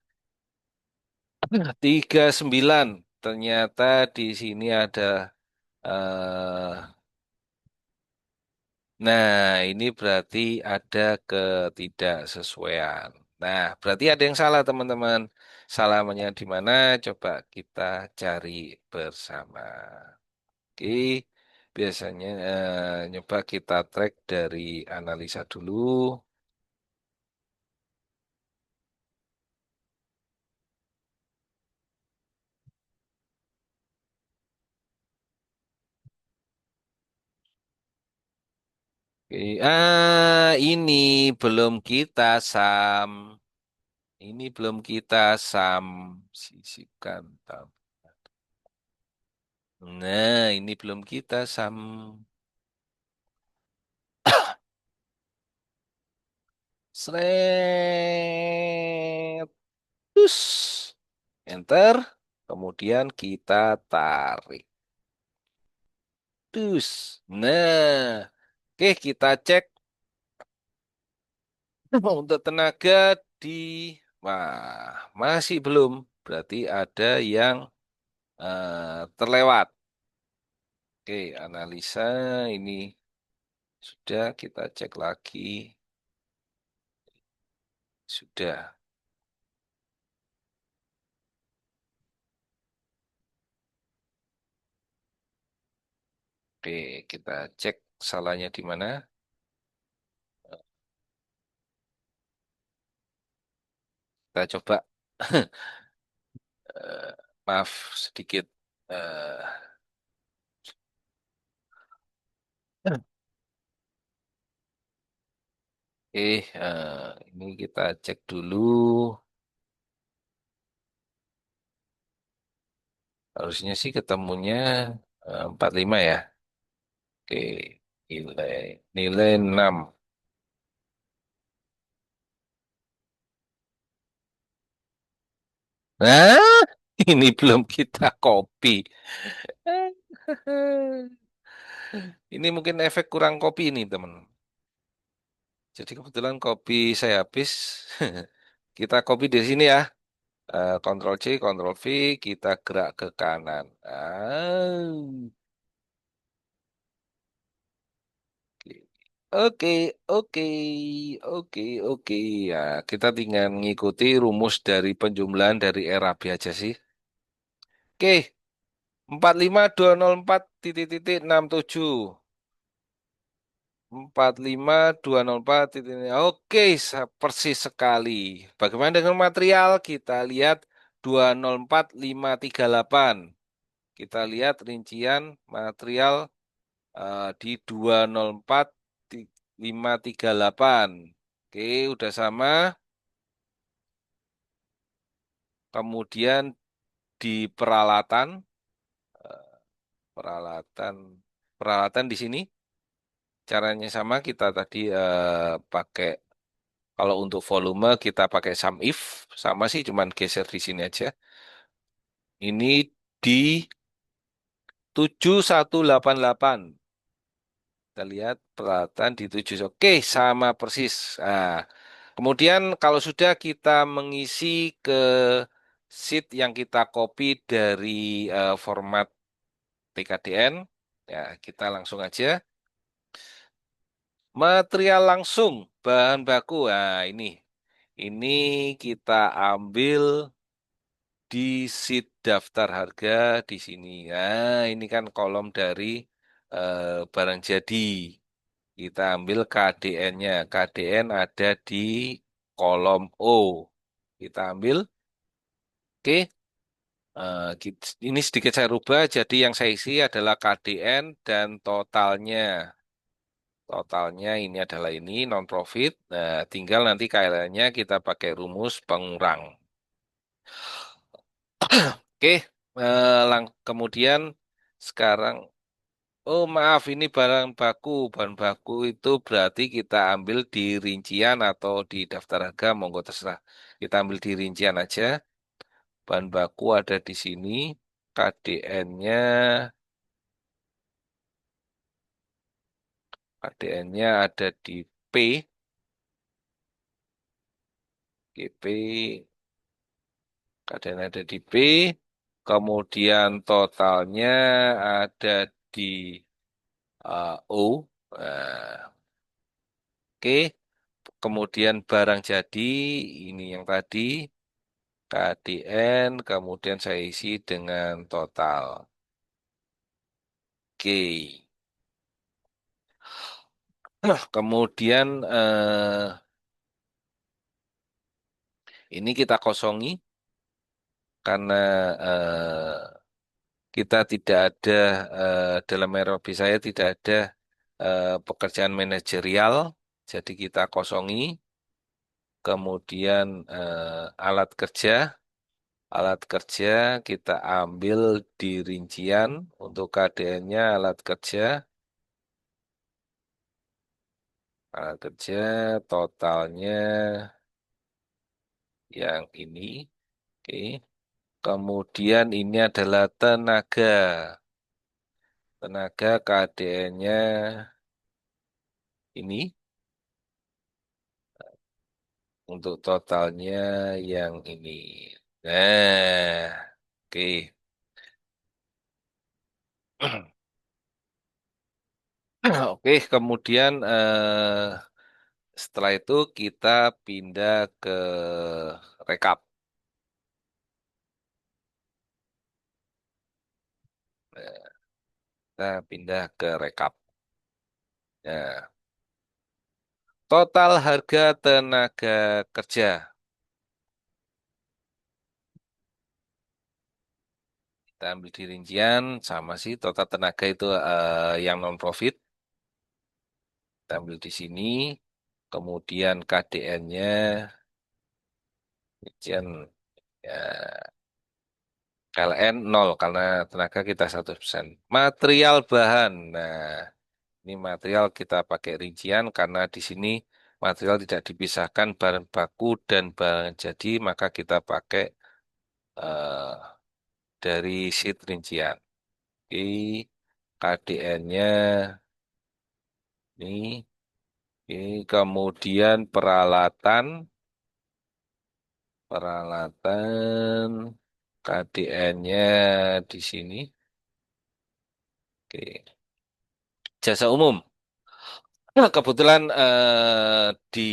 39. Ternyata di sini ada eh nah, ini berarti ada ketidaksesuaian. Nah, berarti ada yang salah, teman-teman. Salahnya di mana? Coba kita cari bersama. Oke, biasanya nyoba kita track dari analisa dulu. Oke, ini belum kita sam. Ini belum kita sam. Sisipkan. Nah, ini belum kita sam. Sret. Terus enter. Kemudian kita tarik. Terus. Nah, oke kita cek untuk tenaga di wah, masih belum. Berarti ada yang terlewat. Oke, analisa ini sudah kita cek lagi. Sudah. Oke, kita cek salahnya di mana. Kita coba. Eh, maaf sedikit. eh, Oke, ini kita cek dulu. Harusnya sih ketemunya 45 ya. Oke, nilai 6. Nah, ini belum kita copy. Ini mungkin efek kurang kopi ini, teman. Jadi kebetulan kopi saya habis. Kita copy di sini ya. Ctrl C, Ctrl V, kita gerak ke kanan. Oke, oke, oke, oke. Ya, kita tinggal ngikuti rumus dari penjumlahan dari RAB aja sih. Oke, 45204,67. 45204 titik. Oke, persis sekali. Bagaimana dengan material? Kita lihat 204538. Kita lihat rincian material di 204538. Oke, udah sama. Kemudian di peralatan, eh, peralatan, peralatan di sini caranya sama kita tadi pakai kalau untuk volume kita pakai sum if sama sih cuman geser di sini aja. Ini di 7188. Kita lihat peralatan di 7. Oke, sama persis. Nah, kemudian kalau sudah kita mengisi ke sheet yang kita copy dari format TKDN, ya kita langsung aja. Material langsung, bahan baku. Nah, ini kita ambil di sheet daftar harga di sini. Nah, ini kan kolom dari barang jadi. Kita ambil KDN-nya. KDN ada di kolom O. Kita ambil. Oke. Ini sedikit saya rubah. Jadi yang saya isi adalah KDN dan totalnya. Totalnya ini adalah ini non-profit. Nah, tinggal nanti KLN-nya kita pakai rumus pengurang. Oke. Kemudian sekarang. Oh maaf, ini barang baku. Bahan baku itu berarti kita ambil di rincian atau di daftar harga, monggo terserah. Kita ambil di rincian aja. Bahan baku ada di sini. KDN-nya, KDN-nya ada di P, GP, KDN ada di P. Kemudian totalnya ada di O. Oke. Kemudian barang jadi, ini yang tadi. KDN, kemudian saya isi dengan total. Oke. Kemudian ini kita kosongi karena kita tidak ada dalam ROB saya tidak ada pekerjaan manajerial, jadi kita kosongi. Kemudian alat kerja, alat kerja kita ambil di rincian untuk KDN-nya alat kerja. Alat kerja totalnya yang ini. Oke. Kemudian ini adalah tenaga. Tenaga KDN-nya ini untuk totalnya yang ini. Nah, oke. Oke, kemudian setelah itu kita pindah ke rekap. Nah, kita pindah ke rekap. Nah, total harga tenaga kerja. Kita ambil di rincian, sama sih total tenaga itu yang non-profit. Kita ambil di sini, kemudian KDN-nya, rincian ya, KLN 0 karena tenaga kita 100%. Material bahan, nah ini material kita pakai rincian karena di sini material tidak dipisahkan bahan baku dan bahan jadi, maka kita pakai eh, dari sheet rincian. Oke, KDN-nya ini. Ini kemudian peralatan, peralatan KDN-nya di sini. Oke. Jasa umum. Nah, kebetulan di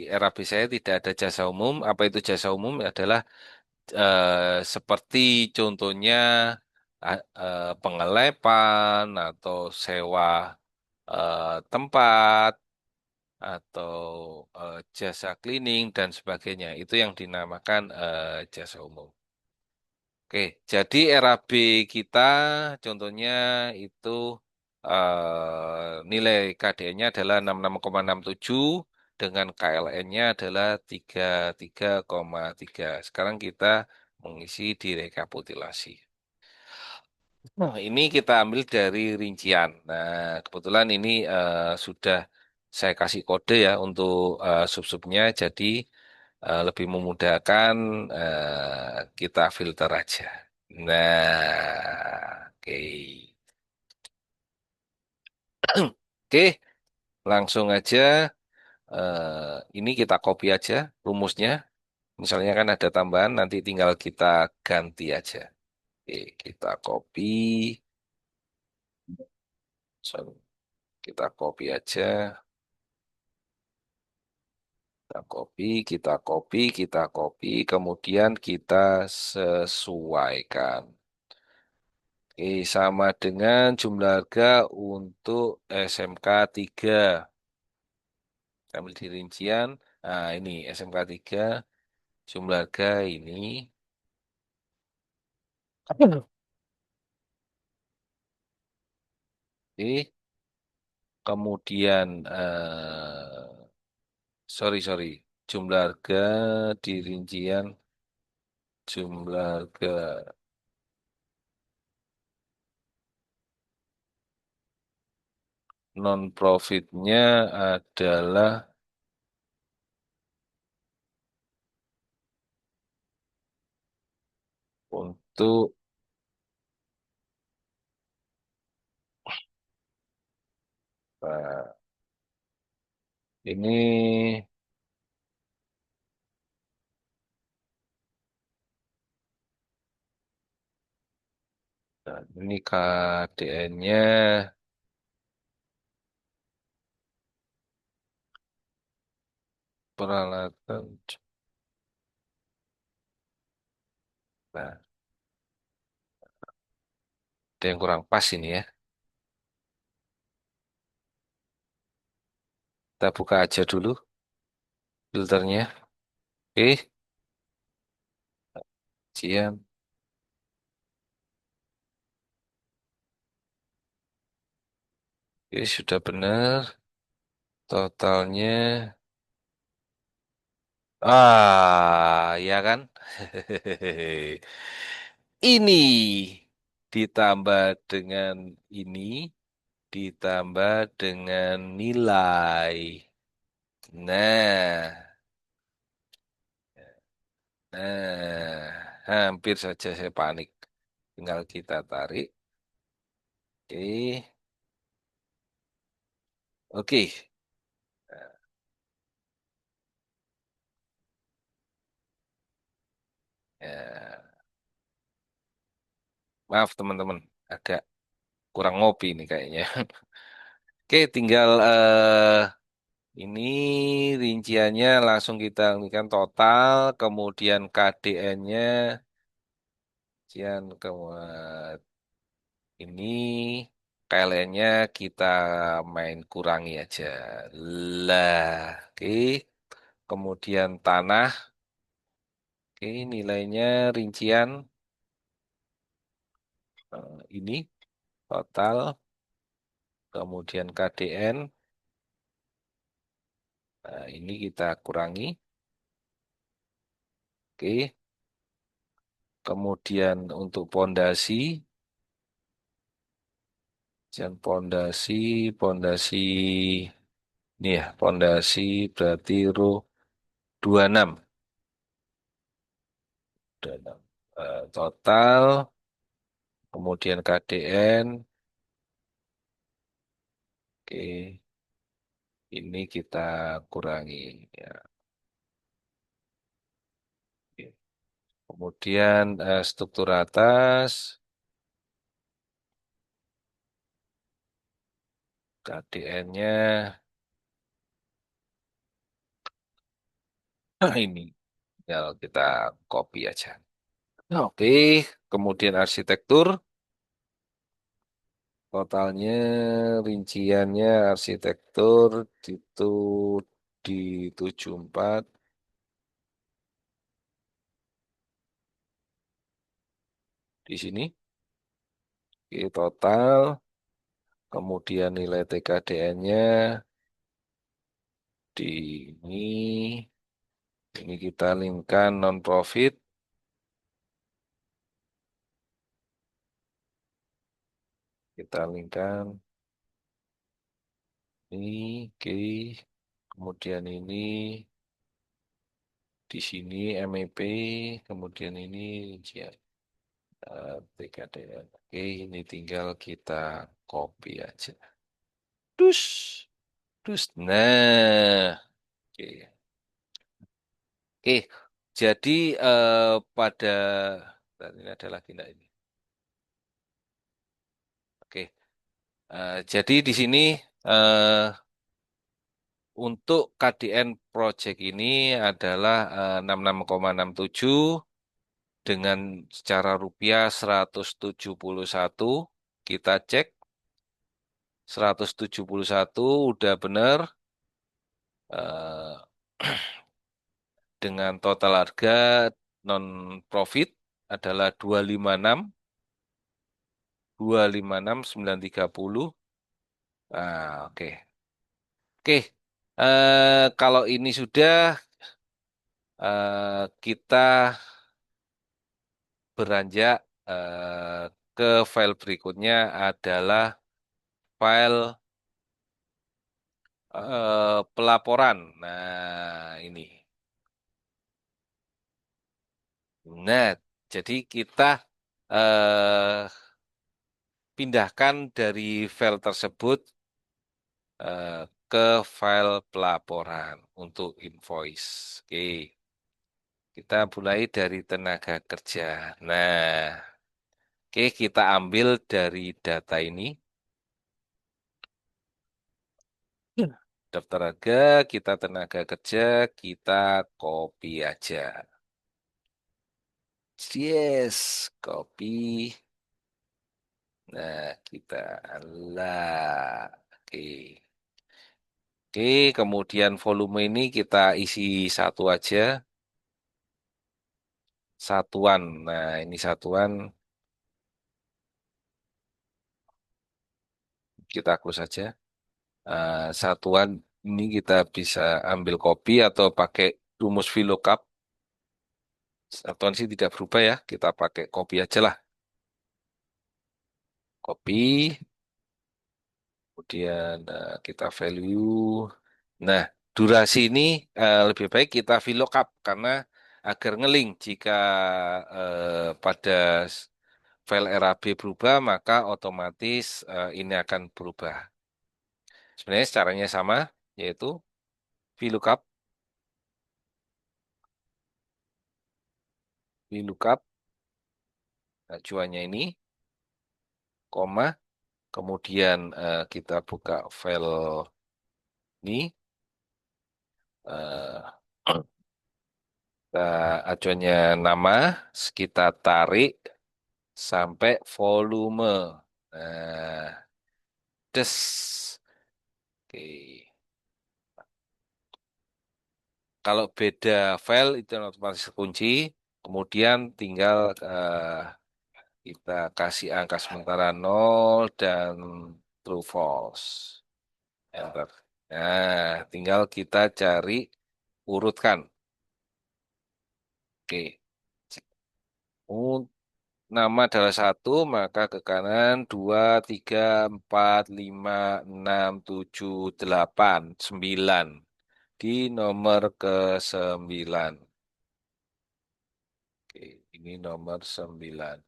RAB saya tidak ada jasa umum. Apa itu jasa umum? Adalah seperti contohnya pengelepan atau sewa tempat atau jasa cleaning dan sebagainya. Itu yang dinamakan jasa umum. Oke, jadi RAB kita contohnya itu nilai KDN-nya adalah 66,67 dengan KLN-nya adalah 33,3. Sekarang kita mengisi di rekapitulasi. Nah, ini kita ambil dari rincian. Nah, kebetulan ini sudah saya kasih kode ya untuk sub-subnya, jadi lebih memudahkan kita filter aja. Nah, oke. Oke, langsung aja. Ini kita copy aja rumusnya. Misalnya kan ada tambahan, nanti tinggal kita ganti aja. Oke, kita copy. So, kita copy aja. Kita copy, kemudian kita sesuaikan. Oke, sama dengan jumlah harga untuk SMK 3. Ambil di rincian. Nah, ini SMK 3, jumlah harga ini. Oke, kemudian, sorry, jumlah harga di rincian, jumlah harga non-profitnya adalah untuk ini ini KDN-nya peralatan. Nah, ada yang kurang pas ini ya. Kita buka aja dulu filternya. Oke, Cian. Oke, sudah benar. Totalnya, ya kan? Ini ditambah dengan ini, ditambah dengan nilai. Nah, hampir saja saya panik. Tinggal kita tarik. Oke, oke. Ya, maaf teman-teman, agak kurang ngopi nih kayaknya. Oke, tinggal ini rinciannya langsung kita ini total, kemudian KDN-nya, kemudian ini KLN-nya kita main kurangi aja. Lah, oke. Kemudian tanah, oke, nilainya rincian ini total, kemudian KDN, nah, ini kita kurangi, oke. Kemudian untuk pondasi, dan pondasi ini ya, pondasi berarti ro 26, 26. Total, kemudian KDN, oke, ini kita kurangi ya. Oke. Kemudian struktur atas, KDN-nya ini tinggal kita copy aja. Oke, kemudian arsitektur, totalnya rinciannya arsitektur itu di 74 di sini. Oke, total, kemudian nilai TKDN-nya di ini kita linkkan non-profit. Kita linkkan ini, oke. Kemudian ini di sini MEP, kemudian ini rincian TKDN. Oke, ini tinggal kita copy aja. Dus, dus. Nah, oke. Oke, jadi pada ini ada lagi enggak ini? Oke, jadi di sini eh, untuk KDN project ini adalah 66,67 dengan secara rupiah 171. Kita cek 171 udah benar. eh, dengan total harga non profit adalah 256 Ah, oke. Oke. Kalau ini sudah kita beranjak ke file berikutnya adalah file pelaporan. Nah, ini. Nah, jadi kita eh, pindahkan dari file tersebut eh, ke file pelaporan untuk invoice. Oke, kita mulai dari tenaga kerja. Nah, oke kita ambil dari data ini. Ya. Daftar harga, kita tenaga kerja, kita copy aja. Yes, copy. Nah, kita lah. Oke. Oke, kemudian volume ini kita isi satu aja. Satuan. Nah, ini satuan kita close saja. Satuan ini kita bisa ambil copy atau pakai rumus VLOOKUP. Satuan sih tidak berubah ya. Kita pakai copy aja lah. Copy. Kemudian kita value. Nah, durasi ini lebih baik kita VLOOKUP karena agar ngeling jika pada file RAB berubah maka otomatis ini akan berubah. Sebenarnya caranya sama yaitu VLOOKUP, VLOOKUP acuannya ini koma kemudian kita buka file ini eh, kita acuannya nama kita tarik sampai volume. Nah, des. Oke. Kalau beda file itu otomatis kunci. Kemudian tinggal kita kasih angka sementara 0 dan true false. Enter. Nah, tinggal kita cari urutkan. Oke. Nama adalah satu, maka ke kanan 2, 3, 4, 5, 6, 7, 8, 9. Di nomor ke-9. Oke, ini nomor 9.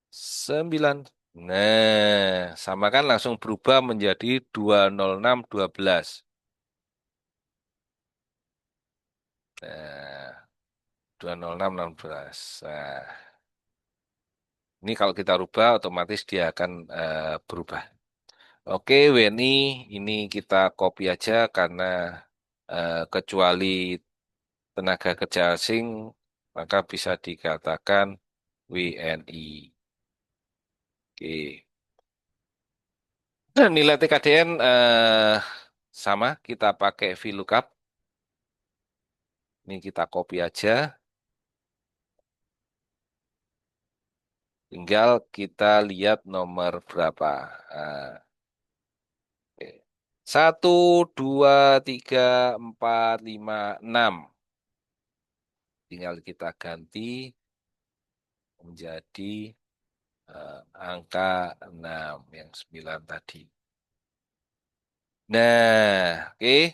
9. Nah, sama kan langsung berubah menjadi 20612. Nah, 20616. Nah, ini kalau kita rubah otomatis dia akan berubah. Oke, WNI ini kita copy aja karena kecuali tenaga kerja asing maka bisa dikatakan WNI. Oke. Dan nilai TKDN sama kita pakai VLOOKUP. Ini kita copy aja. Tinggal kita lihat nomor berapa. Nah, oke. 1, 2, 3, 4, 5, 6. Tinggal kita ganti menjadi Angka 6 yang 9 tadi. Nah, oke.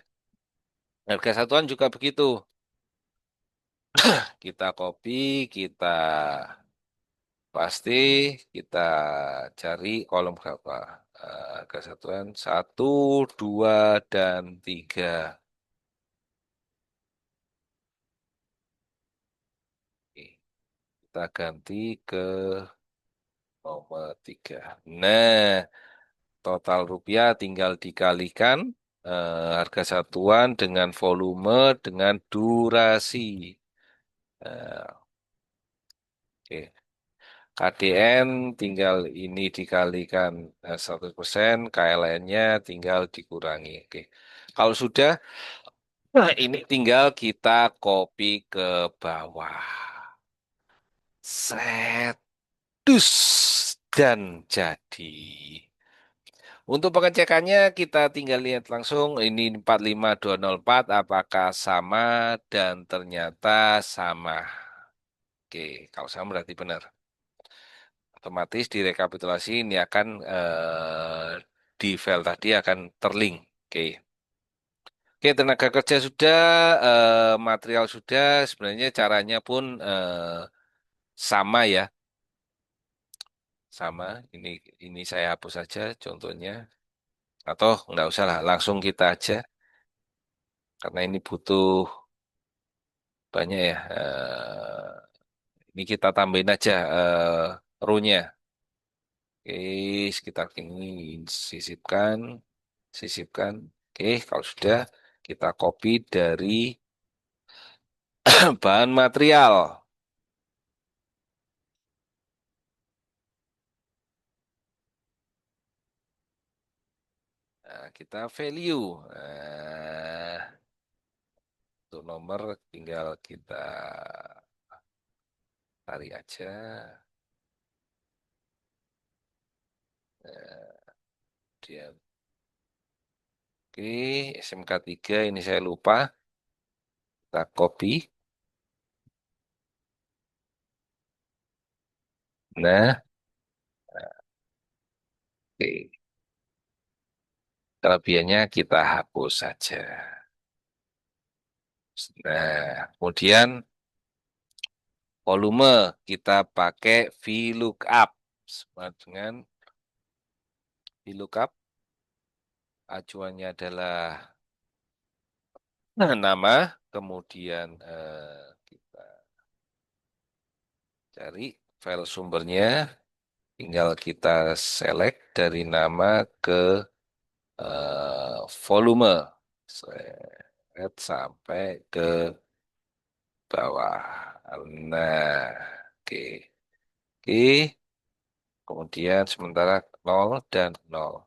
Harga satuan juga begitu. Kita copy, kita pasti, kita cari kolom berapa. Harga satuan satu, 2, dan 3. Oke, kita ganti ke nomor 3. Nah, total rupiah tinggal dikalikan harga satuan dengan volume dengan durasi. Eh, Oke. KDN tinggal ini dikalikan 100%, KLN-nya tinggal dikurangi. Oke. Kalau sudah, nah ini tinggal kita copy ke bawah. Set, dus, dan jadi. Untuk pengecekannya kita tinggal lihat langsung ini 45204 apakah sama dan ternyata sama. Oke, kalau sama berarti benar. Otomatis direkapitulasi ini akan di file tadi akan terlink. Oke. Oke, tenaga kerja sudah, material sudah, sebenarnya caranya pun sama ya, sama. Ini saya hapus saja contohnya. Atau nggak usah lah, langsung kita aja karena ini butuh banyak ya. Ini kita tambahin aja row-nya. Oke, sekitar ini sisipkan, sisipkan. Oke, kalau sudah kita copy dari bahan material. Nah, kita value. Untuk nomor tinggal kita tarik aja. Nah, dia. Oke, SMK 3 ini saya lupa. Kita copy. Nah, oke. Kelebihannya kita hapus saja. Nah, kemudian volume kita pakai VLOOKUP. Sama dengan VLOOKUP, acuannya adalah nama, kemudian kita cari file sumbernya, tinggal kita select dari nama ke volume. Select sampai ke bawah. Nah, oke. Oke. Kemudian sementara nol dan nol.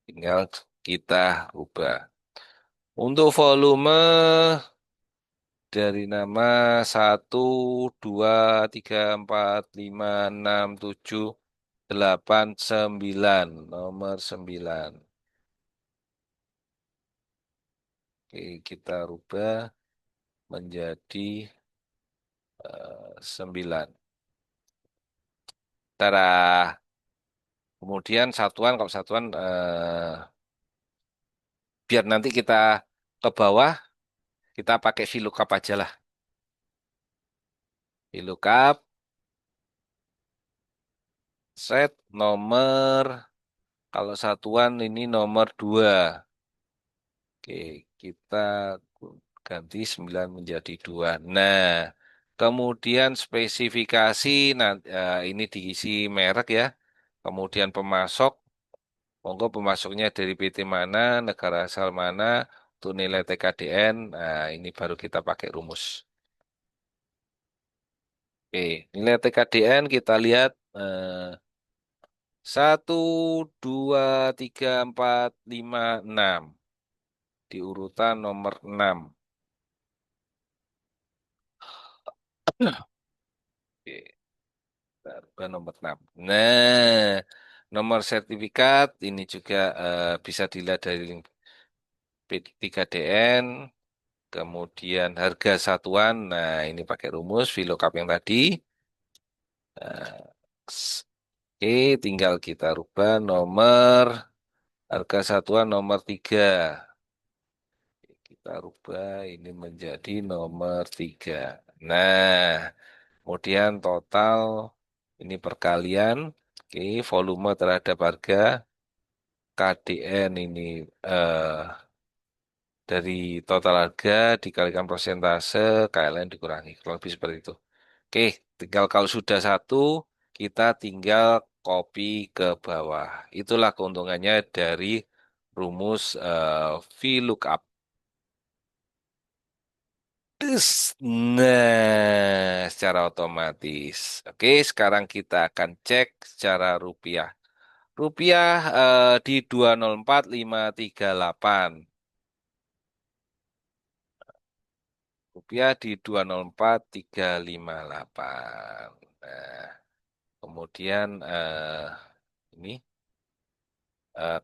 Tinggal kita ubah. Untuk volume dari nama satu 2 3 4 5 6 7 8 9 nomor 9. Oke, kita rubah menjadi 9. Tara. Kemudian satuan, kalau satuan biar nanti kita ke bawah, kita pakai VLOOKUP aja lah. VLOOKUP, set nomor, kalau satuan ini nomor 2. Oke, kita ganti 9 menjadi 2. Nah, kemudian spesifikasi, nanti, ini diisi merek ya. Kemudian pemasok, monggo pemasoknya dari PT mana, negara asal mana, untuk nilai TKDN, nah ini baru kita pakai rumus. Oke, nilai TKDN kita lihat 1, 2, 3, 4, 5, 6 di urutan nomor 6. Oke, kita nomor 6. Nah, nomor sertifikat ini juga bisa dilihat dari link P3DN, kemudian harga satuan. Nah, ini pakai rumus VLOOKUP yang tadi. Nah, Oke, tinggal kita rubah nomor harga satuan nomor 3. Kita rubah ini menjadi nomor 3. Nah, kemudian total ini perkalian. Oke, volume terhadap harga KDN ini eh, dari total harga dikalikan persentase KLN dikurangi. Kalau lebih seperti itu. Oke, tinggal kalau sudah satu, kita tinggal copy ke bawah. Itulah keuntungannya dari rumus VLOOKUP. Nah, secara otomatis. Oke, sekarang kita akan cek secara rupiah. Rupiah di 204.538. Rupiah di 204.358. Nah, kemudian ini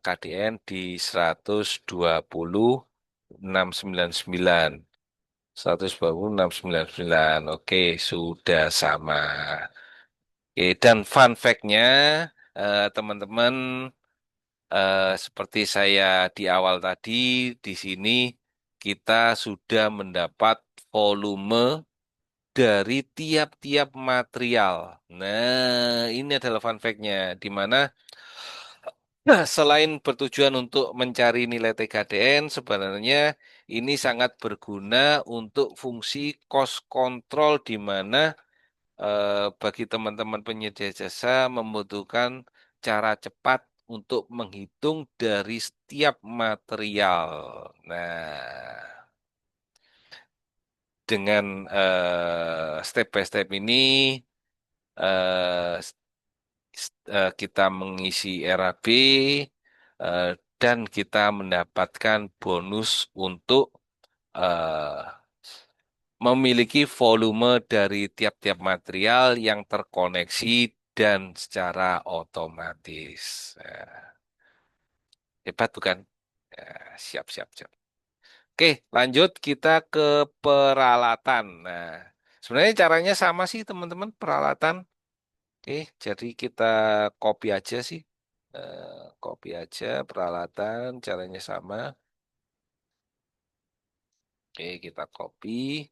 KDN di 120.699. 120.699. Oke, sudah sama. Oke, dan fun fact-nya, teman-teman, seperti saya di awal tadi, di sini kita sudah mendapat volume dari tiap-tiap material. Nah, ini adalah fun fact-nya, di mana nah, selain bertujuan untuk mencari nilai TKDN, sebenarnya ini sangat berguna untuk fungsi cost control di mana bagi teman-teman penyedia jasa membutuhkan cara cepat untuk menghitung dari setiap material. Nah, dengan step by step ini eh, kita mengisi RAB eh, dan kita mendapatkan bonus untuk eh, memiliki volume dari tiap-tiap material yang terkoneksi dan secara otomatis. Hebat bukan? Ya, siap, siap, siap. Oke, lanjut kita ke peralatan. Nah, sebenarnya caranya sama sih teman-teman peralatan. Oke, jadi kita copy aja sih. Copy aja peralatan, caranya sama. Oke, kita copy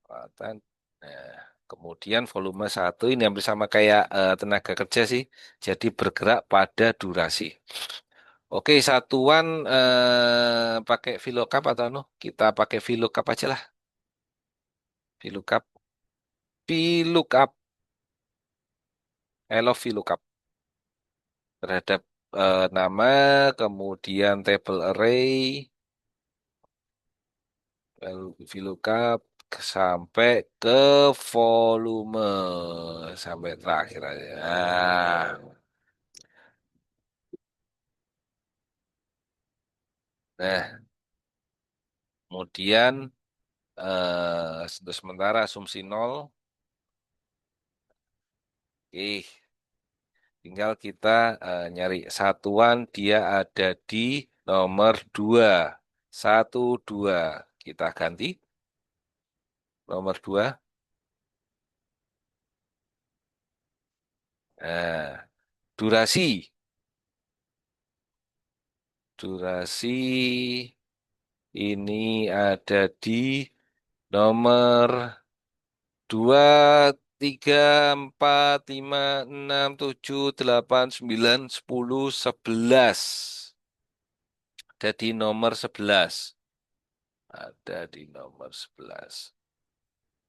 peralatan. Nah, kemudian volume satu ini hampir sama kayak tenaga kerja sih. Jadi bergerak pada durasi. Oke, satuan pakai VLOOKUP atau no? Kita pakai VLOOKUP aja lah. VLOOKUP. VLOOKUP. I love VLOOKUP. Terhadap nama, kemudian table array, VLOOKUP sampai ke volume sampai terakhir aja. Nah, kemudian untuk sementara asumsi nol. Oke, tinggal kita nyari satuan dia ada di nomor 2. 1, 2. Kita ganti nomor 2. Nah, durasi. Durasi ini ada di nomor 2, 3, 4, 5, 6, 7, 8, 9, 10, 11. Ada di nomor 11. Ada di nomor 11.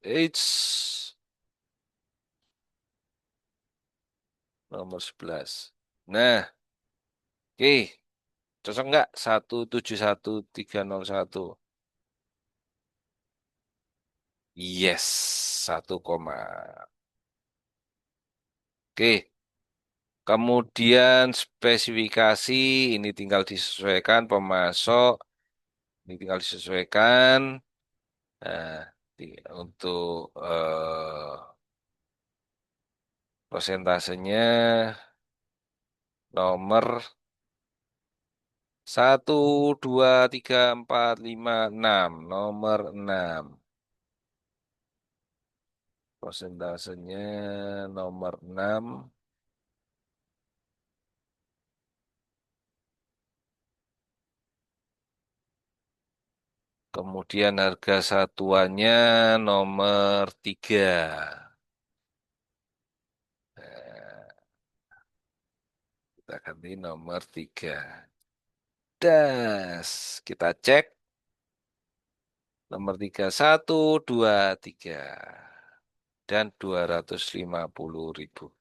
It's nomor 11. Nah, oke. Cocok nggak? 171.301. Yes, 1, Oke. Kemudian spesifikasi ini tinggal disesuaikan pemasok. Ini tinggal disesuaikan. Nah, untuk prosentasenya nomor 1, 2, 3, 4, 5, 6. Nomor 6. Prosentasenya nomor 6. Kemudian harga satuannya nomor 3. Nah, kita ganti nomor 3. Das, kita cek nomor 3 1, 2, 3 dan 250.000.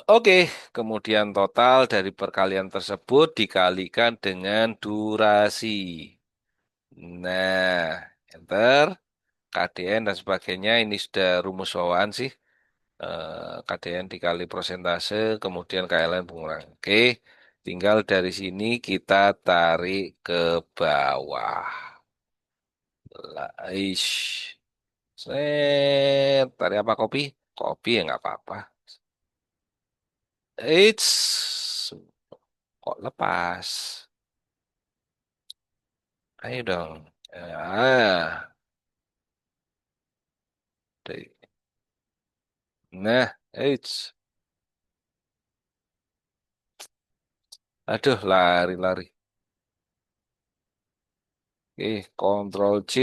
Oke, kemudian total dari perkalian tersebut dikalikan dengan durasi. Nah, enter, KDN dan sebagainya ini sudah rumus bawaan sih. KDN dikali persentase, kemudian KLN pengurangan. Oke, tinggal dari sini kita tarik ke bawah. Lah, ish. Tarik apa kopi? Kopi ya nggak apa-apa. Eits, kok lepas? Ayo dong. Deh. Nah, eits. Aduh, lari-lari. Oke, Ctrl C.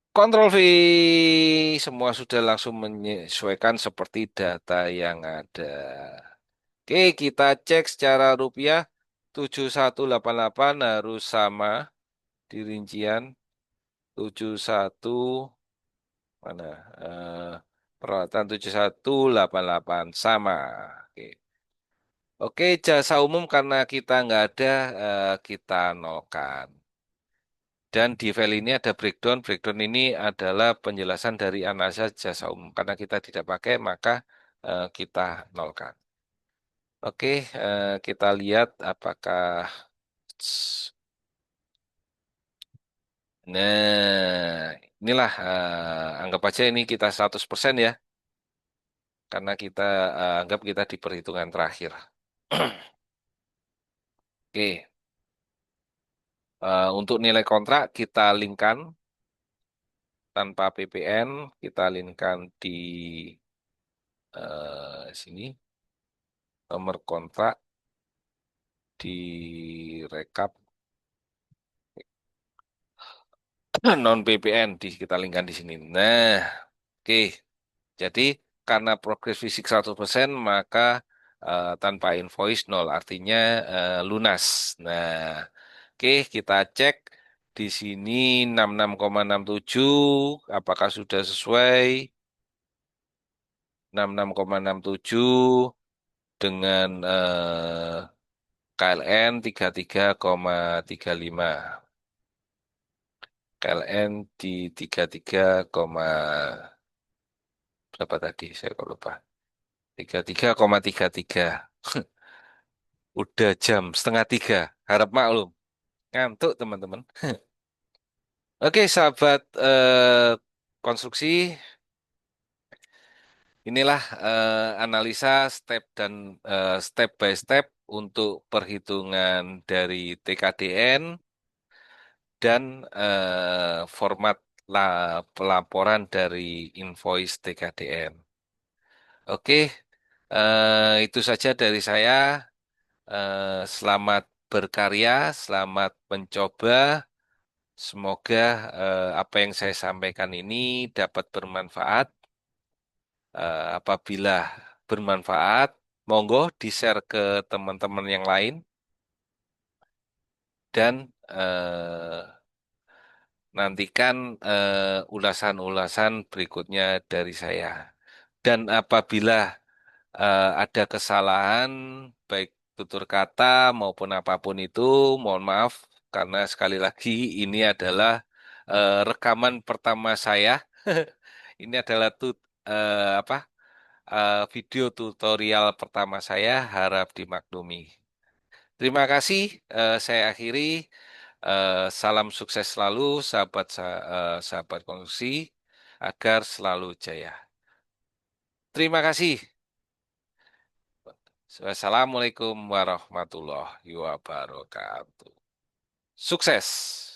Kontrol V, semua sudah langsung menyesuaikan seperti data yang ada. Oke, kita cek secara rupiah 7188 harus sama di rincian 71 mana eh, peralatan 7188 sama. Oke. Oke, jasa umum karena kita nggak ada kita nolkan. Dan di file ini ada breakdown. Breakdown ini adalah penjelasan dari analisa jasa umum. Karena kita tidak pakai, maka kita nolkan. Oke, kita lihat apakah... Nah, inilah anggap aja ini kita 100% ya. Karena kita anggap kita di perhitungan terakhir. Oke, untuk nilai kontrak kita linkkan tanpa PPN. Kita linkkan di sini. Nomor kontrak direkap non PPN kita linkkan di sini. Nah, oke. Jadi karena progres fisik 100% maka tanpa invoice nol artinya lunas. Nah, oke kita cek di sini 66,67 apakah sudah sesuai 66,67 dengan KLN 33,35. KLN di 33, berapa tadi? Saya kok lupa. 33,33. Udah jam setengah 3. Harap maklum. Ngantuk teman-teman. Oke sahabat konstruksi. Inilah analisa step dan step by step untuk perhitungan dari TKDN dan format pelaporan dari invoice TKDN. Oke, itu saja dari saya. Selamat berkarya, selamat mencoba. Semoga apa yang saya sampaikan ini dapat bermanfaat. Apabila bermanfaat, monggo di-share ke teman-teman yang lain dan nantikan ulasan-ulasan berikutnya dari saya. Dan apabila ada kesalahan baik tutur kata maupun apapun itu, mohon maaf karena sekali lagi ini adalah rekaman pertama saya. Ini adalah apa video tutorial pertama saya, harap dimaklumi. Terima kasih, saya akhiri. Salam sukses selalu, sahabat konstruksi, agar selalu jaya. Terima kasih. Wassalamualaikum warahmatullahi wabarakatuh. Sukses!